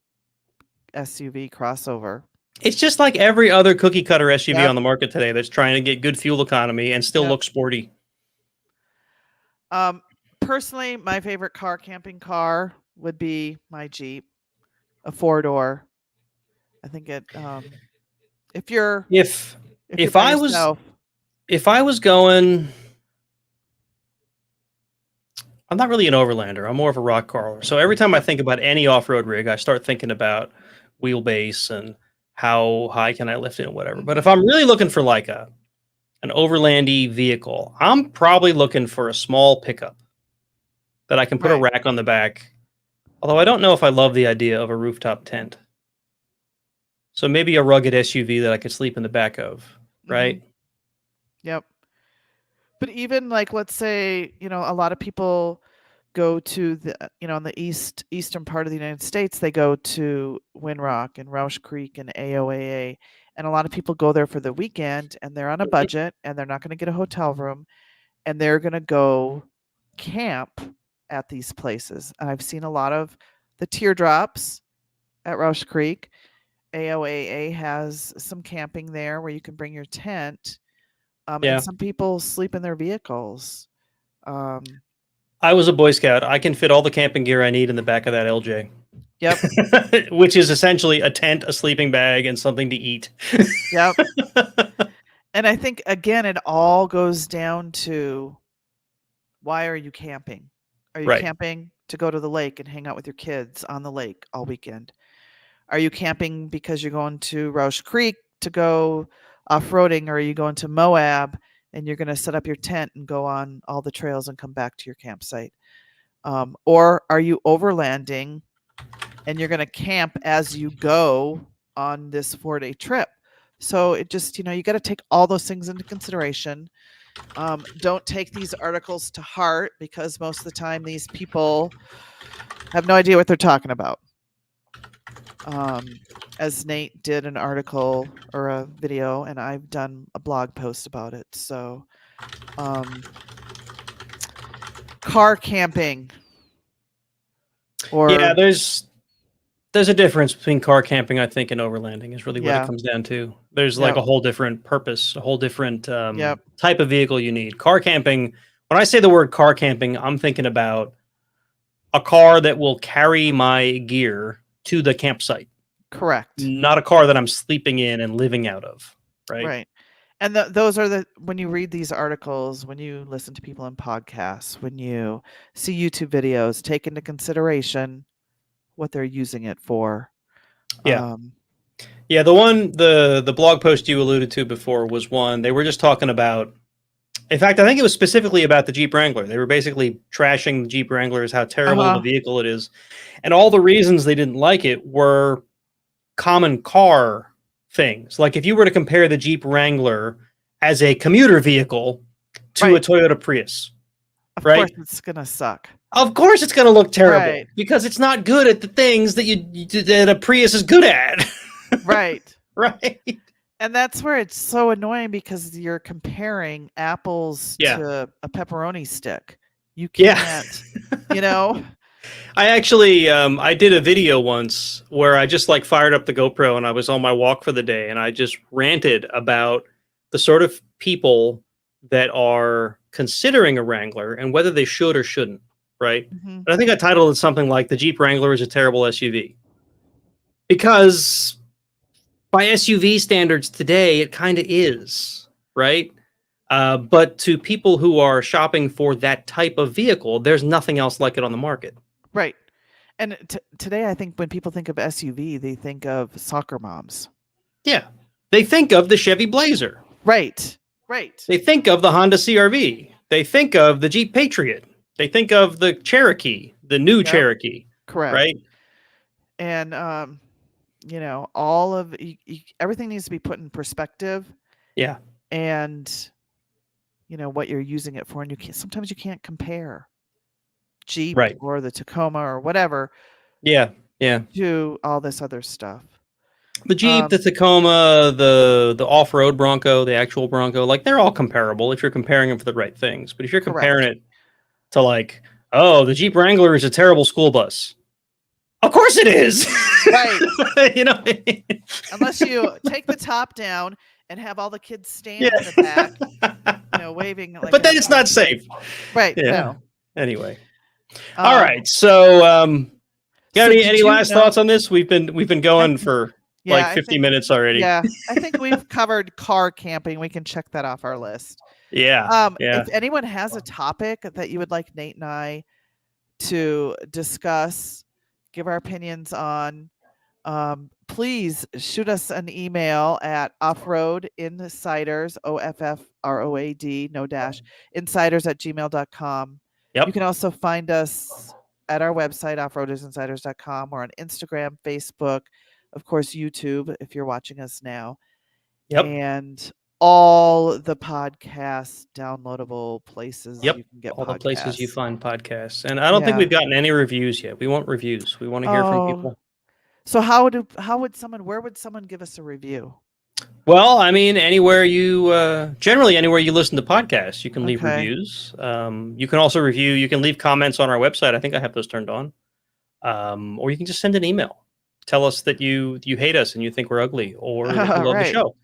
SUV crossover. It's just like every other cookie cutter SUV on the market today that's trying to get good fuel economy and still look sporty. Personally, my favorite camping car would be my Jeep, a 4-door. I think it. If you're If if you're by I was yourself, if I was going, I'm not really an overlander. I'm more of a rock crawler. So every time I Yep. think about any off-road rig, I start thinking about wheelbase and how high can I lift it and whatever. But if Mhm. I'm really looking for like an overlandy vehicle, I'm probably looking for a small pickup that I can put a Right. rack on the back. Although I don't know if I love the idea of a rooftop tent. So maybe a rugged SUV that I could sleep in the back of, Mhm. right? Yep. But even like, let's say, a lot of people go to the, in the eastern part of the United States, they go to Windrock and Roush Creek and AOAA. And a lot of people go there for the weekend and they're on a budget and they're not going to get a hotel room and they're going to go camp at these places. And I've seen a lot of the teardrops at Roush Creek. AOAA has some camping there where you can bring your tent. And Yeah. some people sleep in their vehicles. I was a Boy Scout. I can fit all the camping gear I need in the back of that LJ. Yep. Which is essentially a tent, a sleeping bag, and something to eat. Yep. And I think, again, it all goes down to, why are you camping? Are you Right. camping to go to the lake and hang out with your kids on the lake all weekend? Are you camping because you're going to Roush Creek to go off-roading, or are you going to Moab and you're going to set up your tent and go on all the trails and come back to your campsite? Or are you overlanding and you're going to camp as you go on this 4-day trip? So it just, you got to take all those things into consideration. Don't take these articles to heart, because most of the time these people have no idea what they're talking about. As Nate did an article or a video, and I've done a blog post about it. So, car camping. Yeah, Or there's a difference between car camping, I think, and overlanding is really what it yeah, comes down to. There's like yep, a whole different purpose, a whole different yep, type of vehicle you need. Car camping, when I say the word car camping, I'm thinking about a car that will carry my gear to the campsite, correct, not a car that I'm sleeping in and living out of, right? right. And those are when you read these articles, when you listen to people in podcasts, when you see YouTube videos, take into consideration what they're using it for. Yeah. Yeah, the blog post you alluded to before was one they were just talking about. In fact, I think it was specifically about the Jeep Wrangler. They were basically trashing the Jeep Wrangler as how terrible of a vehicle it is. And all the reasons they didn't like it were common car things. Like if you were to compare the Jeep Wrangler as a commuter vehicle to a Toyota Prius, Of right? course, it's gonna suck. Of course it's going to look terrible Right. because it's not good at the things that that a Prius is good at. Right. Right. And that's where it's so annoying, because you're comparing apples to a pepperoni stick. You can't, I actually I did a video once where I just like fired up the GoPro and I was on my walk for the day and I just ranted about the sort of people that are considering a Wrangler and whether they should or shouldn't, right? Mhm. And I think I titled it something like "The Jeep Wrangler is a terrible SUV." Because by SUV standards today, it kind of is, right? But to people who are shopping for that type of vehicle, there's nothing else like it on the market. Right. And today, I think when people think of SUV, they think of soccer moms. Yeah. They think of the Chevy Blazer. Right. Right. They think of the Honda CRV. They think of the Jeep Patriot. They think of the Cherokee, the new Cherokee. Correct. Right. And, all of everything needs to be put in perspective. Yeah. And, what you're using it for. And sometimes you can't compare Jeep or the Tacoma or whatever. Yeah. Yeah. To all this other stuff. The Jeep, the Tacoma, the off-road Bronco, the actual Bronco, like they're all comparable if you're comparing them for the right things. But if you're comparing it to like, oh, the Jeep Wrangler is a terrible school bus. Of course it is. Right. Unless you take the top down and have all the kids stand in the back, waving. Like, but then it's not safe. Right. Yeah. No. Anyway. All right. So got any last thoughts on this? We've been going for Yeah, like I 50 think minutes already. yeah, I think we've covered car camping. We can check that off our list. Yeah. If anyone has a topic that you would like Nate and I to discuss, give our opinions on, please shoot us an email at offroadinsiders, OFFROAD, no dash, insiders@gmail.com. You Yep. can also find us at our website, offroadinsiders.com, or on Instagram, Facebook, of course, YouTube, if you're watching us now, Yep. and all the podcast downloadable places Yep. you can get All the places you podcasts. find podcasts. And I don't think Yeah. we've gotten any reviews yet. We want reviews. We want to hear from Oh, people. so where would someone give us a review? Well, I mean, generally anywhere you listen to podcasts, you can leave Okay. reviews. You can also you can leave comments on our website. I think I have those turned on. Or you can just send an email. Tell us that you hate us and you think we're ugly, or that you love the Right. show.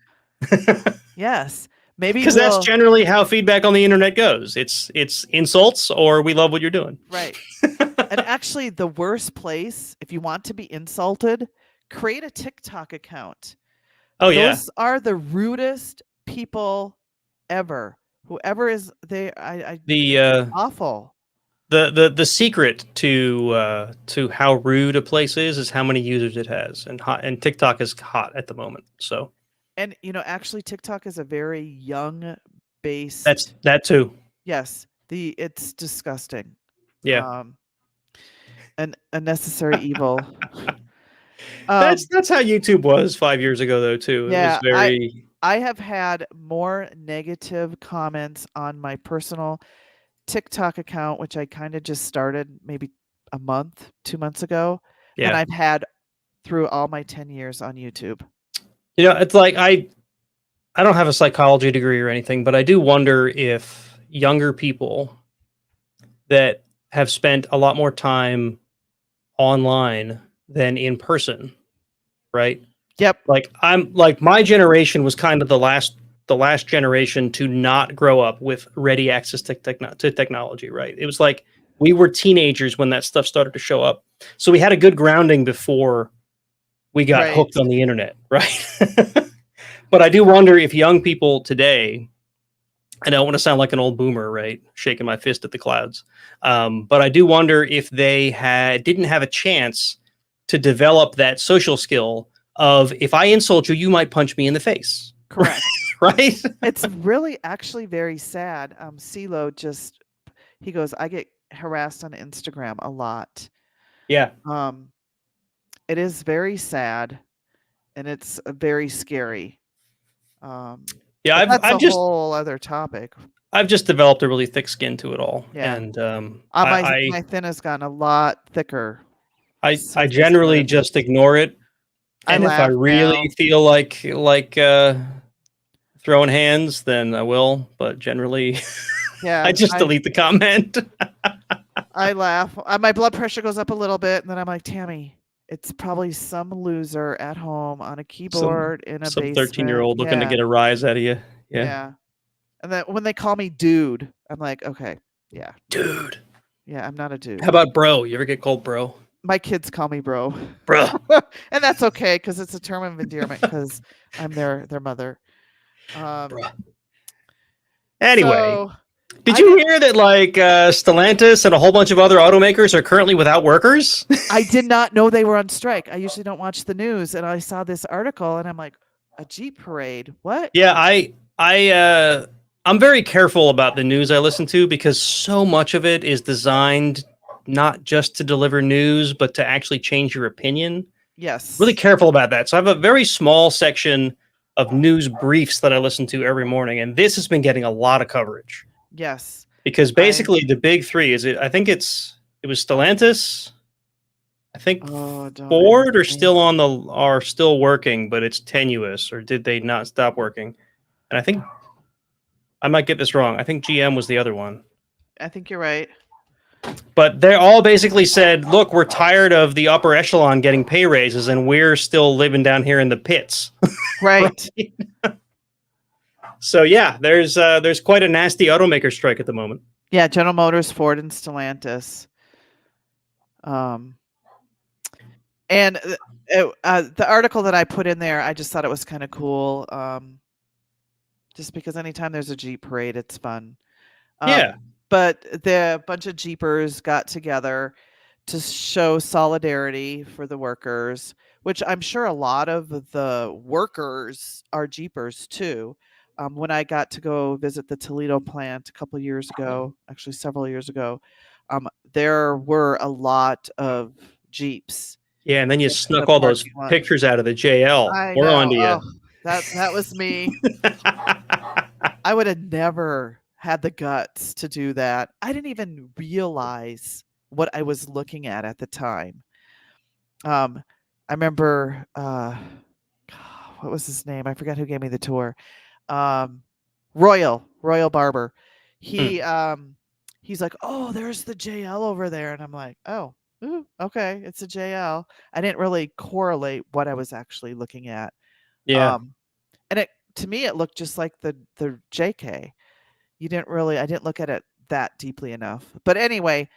Yes. Maybe Because that's generally how feedback on the internet goes. It's insults or we love what you're doing. right. And actually, the worst place, if you want to be insulted, create a TikTok account. Oh yeah. Those are the rudest people ever. Whoever is awful. The secret to how rude a place is how many users it has, and TikTok is hot at the moment. So, and actually, TikTok is a very young based. That's that too. Yes, it's disgusting. Yeah, an unnecessary evil. that's how YouTube was 5 years ago, though. Too. Yeah, It was very. I have had more negative comments on my personal TikTok account, which I kind of just started maybe a month, 2 months ago, than I've had through all my 10 years on YouTube. It's like I don't have a psychology degree or anything, but I do wonder if younger people that have spent a lot more time online than in person, right? Yep. Like my generation was kind of the last generation to not grow up with ready access to technology, right? It was like we were teenagers when that stuff started to show up. So we had a good grounding before we got hooked on the internet, right? But I do wonder if young people today, I don't want to sound like an old boomer, right? Shaking my fist at the clouds. But I do wonder if they didn't have a chance to develop that social skill of, if I insult you, you might punch me in the face. Correct. Right? It's really actually very sad. CeeLo he goes, I get harassed on Instagram a lot. Yeah. It is very sad, and it's very scary. Yeah, that's a whole other topic. I've just developed a really thick skin to it all. Yeah. And my thin has gotten a lot thicker. I generally just ignore it. And if I really feel like throwing hands, then I will. But generally, yeah, I just delete the comment. I laugh. My blood pressure goes up a little bit, and then I'm like, Tammy, it's probably some loser at home on a keyboard in a basement. Some 13-year-old looking to get a rise out of you. Yeah. And then when they call me dude, I'm like, okay, yeah. Dude. Yeah, I'm not a dude. How about bro? You ever get called bro? My kids call me bro. Bro. And that's okay, because it's a term of endearment, because I'm their mother. Anyway, did you hear that Stellantis and a whole bunch of other automakers are currently without workers? I did not know they were on strike. I usually don't watch the news, and I saw this article, and I'm like, a Jeep parade? What? Yeah, I'm very careful about the news I listen to, because so much of it is designed not just to deliver news, but to actually change your opinion. Yes. Really careful about that. So I have a very small section of news briefs that I listen to every morning, and this has been getting a lot of coverage. Yes. Because basically the big three I think it was Stellantis. I think Ford are still working, but it's tenuous, or did they not stop working? And I think I might get this wrong. I think GM was the other one. I think you're right. But they all basically said, look, we're tired of the upper echelon getting pay raises, and we're still living down here in the pits. Right. So yeah, there's quite a nasty automaker strike at the moment. Yeah, General Motors, Ford, and Stellantis. And The article that I put in there, I just thought it was kind of cool. Just because anytime there's a Jeep parade, it's fun. Yeah. But the bunch of Jeepers got together to show solidarity for the workers, which I'm sure a lot of the workers are Jeepers too. When I got to go visit the Toledo plant a couple years ago, actually several years ago, there were a lot of Jeeps Yeah, and then you in the snuck all those parking lot. pictures out of the JL. I We're on know. to you. Oh, that was me. I would have never had the guts to do that. I didn't even realize what I was looking at the time. I remember what was his name? I forgot who gave me the tour. Royal Barber. He he's like, "Oh, there's the JL over there." And I'm like, "Oh, ooh, okay, it's a JL." I didn't really correlate what I was actually looking at. Yeah. And it to me it looked just like the JK. I didn't look at it that deeply enough. But anyway,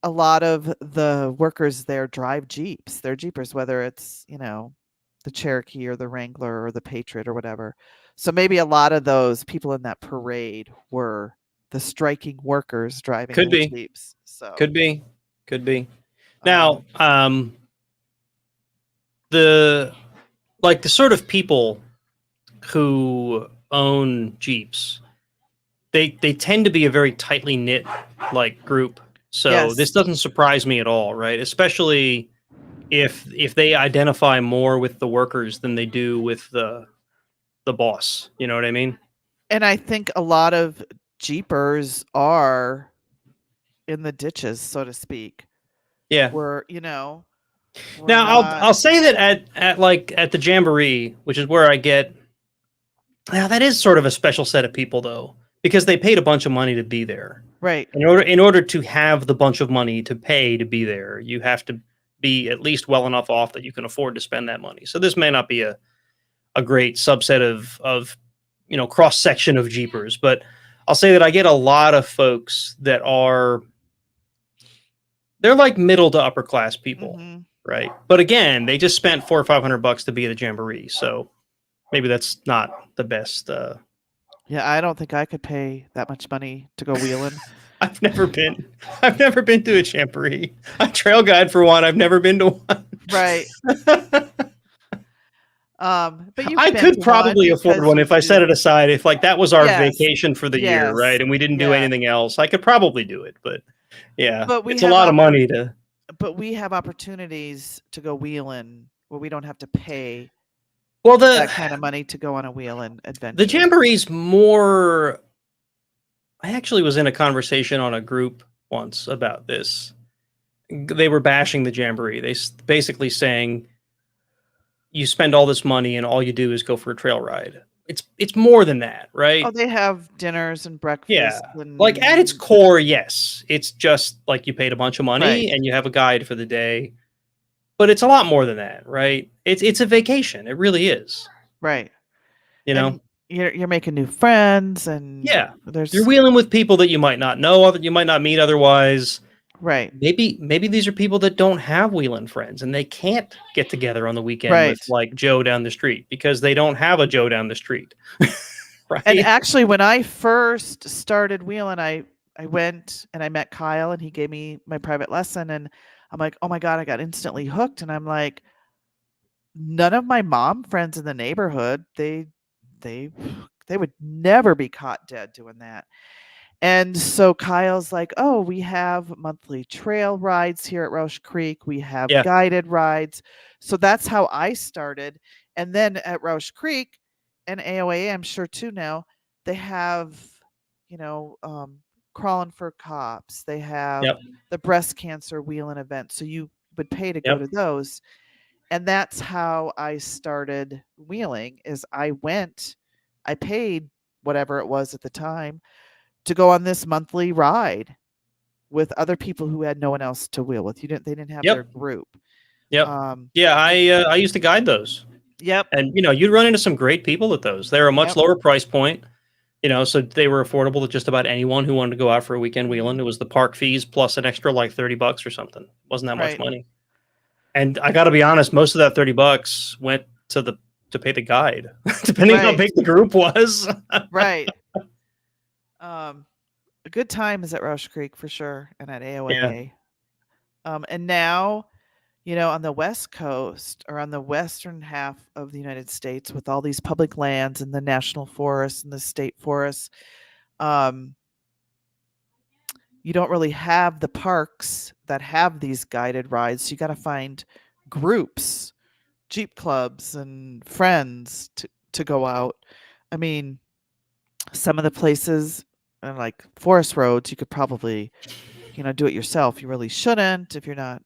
a lot of the workers there drive Jeeps. They're Jeepers, whether it's, the Cherokee or the Wrangler or the Patriot or whatever. So maybe a lot of those people in that parade were the striking workers driving Could their be. Jeeps. So Could be. Could be. um, Now, the the sort of people who own Jeeps, they tend to be a very tightly knit group. So this yes, doesn't surprise me at all, right? Especially if they identify more with the workers than they do with the boss. You know what I mean? and I think a lot of Jeepers are in the ditches, so to speak. Yeah. We're Now not I'll say that at the Jamboree, which is where I get. Now that is sort of a special set of people though, because they paid a bunch of money to be there. right. In order to have the bunch of money to pay to be there, you have to be at least well enough off that you can afford to spend that money. So this may not be a great subset of cross section of Jeepers, but I'll say that I get a lot of folks that they're like middle to upper class people, hmm right? But again, they just spent $400 or $500 to be at the Jamboree, so maybe that's not the best. Yeah, I don't think I could pay that much money to go wheeling. I've never been. I've never been to a Jamboree. I trail guide for one. I've never been to one. Right. But you've I been could to one probably afford because one you if I set do. it aside. If that was our Yes. vacation for the year, Yes. right, and we didn't do Yeah. anything else, I could probably do it. But yeah, But we it's a have lot of money to. but we have opportunities to go wheeling where we don't have to pay Well, that the kind of money to go on a wheeling the adventure. Jamboree's more. I actually was in a conversation on a group once about this. They were bashing the Jamboree. They basically saying you spend all this money and all you do is go for a trail ride. It's more than that, right? Oh, they have dinners and Yeah. breakfasts Like at its and core, yes. It's just like you paid a bunch of money right, and you have a guide for the day. But it's a lot more than that, right? It's a vacation. It really is. right. You know? And you're making new friends and Yeah. You're there's wheeling with people that you might not know, that you might not meet otherwise. right. Maybe these are people that don't have wheeling friends and they can't get together on the weekend with Right. like Joe down the street because they don't have a Joe down the street. And Right? actually, when I first started wheeling, I went and I met Kyle, and he gave me my private lesson, and I'm like, oh my god, I got instantly hooked, and I'm like, none of my mom friends in the neighborhood, they they would never be caught dead doing that. And so Kyle's like, oh, we have monthly trail rides here at Roush Creek. We have Yeah. guided rides. So that's how I started. And then at Roush Creek and AOA, I'm sure too now, they have, you know, crawling for cops. They have Yep. the breast cancer wheeling event. So you would pay to go Yep. to those. And that's how I started wheeling is I paid whatever it was at the time to go on this monthly ride with other people who had no one else to wheel with. They didn't have their Yep. group. Yep. Um, Yeah, I used to guide those. yep. And you'd run into some great people at those. They're a much Yep. lower price point, so they were affordable to just about anyone who wanted to go out for a weekend wheeling. Mhm. It was the park fees plus an extra like $30 or something. Wasn't that much Right. money. And I got to be honest, most of that $30 went to pay the guide, depending how Right. big the group was. Right. A good time is at Rush Creek for sure, and at AOA. And now, on the West Coast or on the western half of the United States, with all these public lands and the national forests and the state forests, you don't really have the parks that have these guided rides. So you got to find groups, Jeep clubs, and friends to go out. I mean, some of the places, like forest roads, you could probably, do it yourself. You really shouldn't if you're not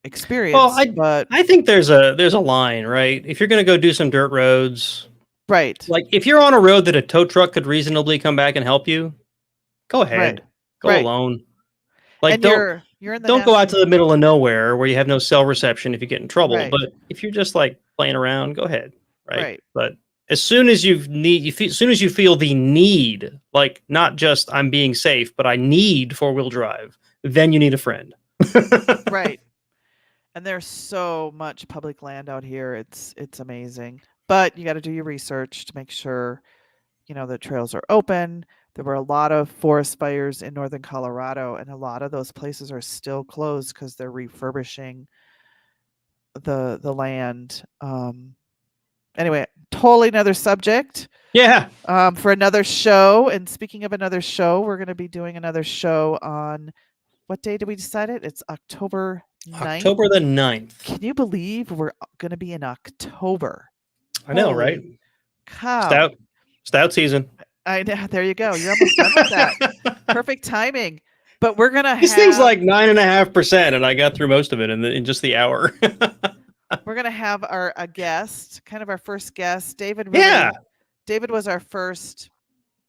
experienced. Well, But I think there's a line, right? If you're going to go do some dirt roads, right, like if you're on a road that a tow truck could reasonably come back and help you, go ahead, go right. alone. Like, And you're in the don't go out to national, the middle of nowhere where you have no cell reception if you get in trouble. right, But if you're just like playing around, go ahead, right? right, But as soon as as soon as you feel the need, like not just I'm being safe, but I need 4-wheel drive, then you need a friend. right. And there's so much public land out here. It's amazing. But you got to do your research to make sure, the trails are open. There were a lot of forest fires in northern Colorado, and a lot of those places are still closed because they're refurbishing the land. Anyway, totally another subject. Yeah. For another show. And speaking of another show, we're going to be doing another show on what day did we decide it? It's October 9th. October the 9th. Can you believe we're going to be in October? I know, Holy right? cow. Stout season. I know. There you go. You're almost done with that. Perfect timing. But we're going to This thing's like 9.5%, and I got through most of it in just the hour. We're going to have a guest, kind of our first guest. David was our first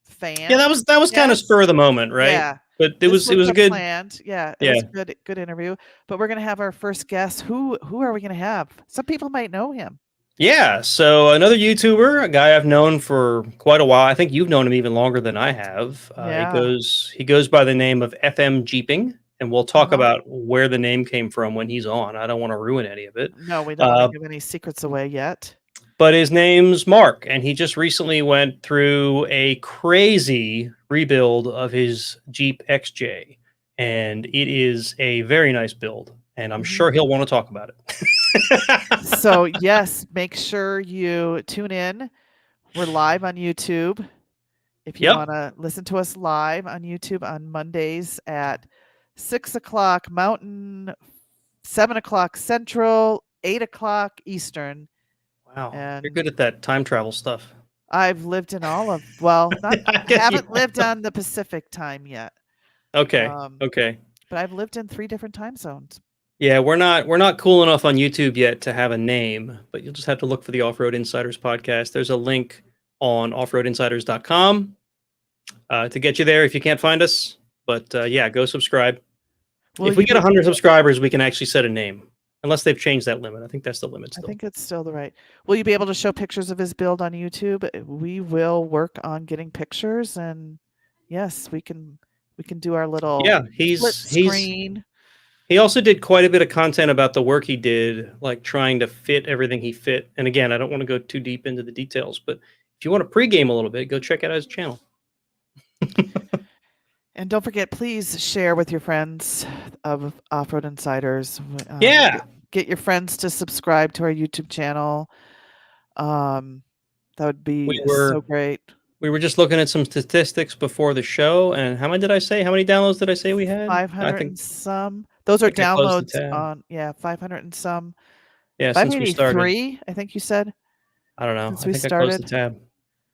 fan. Yeah, that was kind of spur of the moment, right? Yeah. But it was a good planned. Yeah, it was a good interview. But we're going to have our first guest. Who are we going to have? Some people might know him. Yeah, so another YouTuber, a guy I've known for quite a while. I think you've known him even longer than I have. He goes by the name of FM Jeeping, and we'll talk about where the name came from when he's on. I don't want to ruin any of it. No, we don't want to give any secrets away yet. But his name's Mark, and he just recently went through a crazy rebuild of his Jeep XJ, and it is a very nice build, and I'm sure he'll want to talk about it. So, yes, make sure you tune in. We're live on YouTube. If you want to listen to us live on YouTube on Mondays at 6 o'clock Mountain, 7 o'clock Central, 8 o'clock Eastern. Wow, and you're good at that time travel stuff. I've lived in all of, well, I haven't lived on the Pacific time yet. Okay, okay. But I've lived in 3 different time zones. Yeah, we're not cool enough on YouTube yet to have a name, but you'll just have to look for the Off-Road Insiders podcast. There's a link on offroadinsiders.com to get you there if you can't find us. But yeah, go subscribe. Well, if we get 100 subscribers, we can actually set a name. Unless they've changed that limit. I think that's the limit still. I think it's still the right. Will you be able to show pictures of his build on YouTube? We will work on getting pictures, and yes, we can do our little split screen. He also did quite a bit of content about the work he did, like trying to fit everything he fit. And again, I don't want to go too deep into the details, but if you want to pregame a little bit, go check out his channel. And don't forget, please share with your friends of Off-Road Insiders. Get your friends to subscribe to our YouTube channel. That would be so great. We were just looking at some statistics before the show, and how many downloads did I say we had? 500 and some. Those are downloads on 500 and some. Yeah, since we started. 583, I think you said. I don't know. Since I think I closed the tab.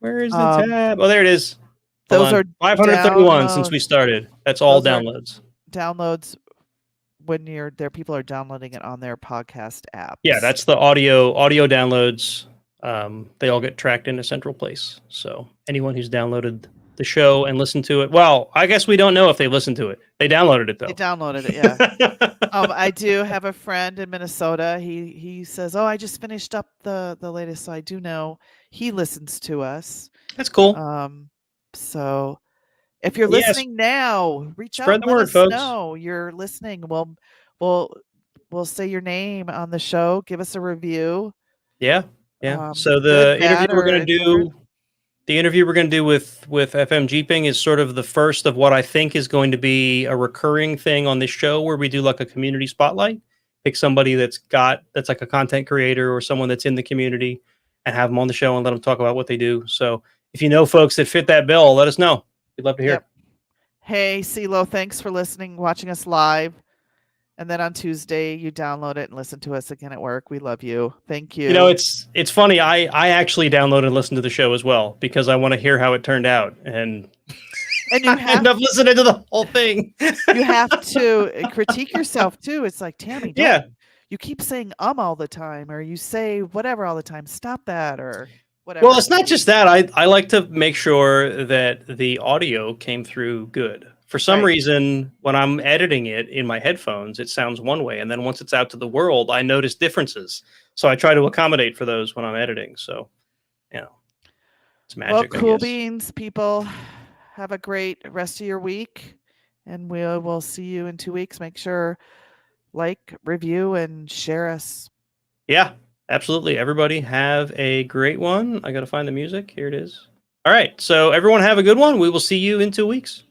Where is the tab? Oh, there it is. Those are 531 since we started. That's all downloads. Downloads when people are downloading it on their podcast apps. Yeah, that's the audio downloads. They all get tracked in a central place. So anyone who's downloaded the show and listened to it, well, I guess we don't know if they listened to it. They downloaded it though. They downloaded it, yeah. I do have a friend in Minnesota. He says, "Oh, I just finished up the latest," so I do know he listens to us. That's cool. So if you're listening now, reach out. Spread the word, folks. Know you're listening. We'll we'll say your name on the show. Give us a review. Yeah. Yeah. So Good, bad, or indifferent. the interview we're going to do with FM Jeeping is sort of the first of what I think is going to be a recurring thing on this show, where we do like a community spotlight, pick somebody that's like a content creator or someone that's in the community, and have them on the show and let them talk about what they do. So if you know folks that fit that bill, let us know. We'd love to hear. Yep. Hey, CeeLo, thanks for listening, watching us live. And then on Tuesday, you download it and listen to us again at work. We love you. Thank you. You know, it's funny. I actually download and listen to the show as well because I want to hear how it turned out, and you I end up listening to the whole thing. You have to critique yourself too. It's like, Tammy, you keep saying all the time, or you say whatever all the time. Stop that, or whatever. Well, it's not just that. I like to make sure that the audio came through good. For some reason, when I'm editing it in my headphones, it sounds one way. And then once it's out to the world, I notice differences. So I try to accommodate for those when I'm editing. So, it's magic. Well, cool beans, people. Have a great rest of your week. And we'll see you in 2 weeks. Make sure, like, review, and share us. Yeah, absolutely. Everybody have a great one. I got to find the music. Here it is. All right. So everyone have a good one. We will see you in 2 weeks.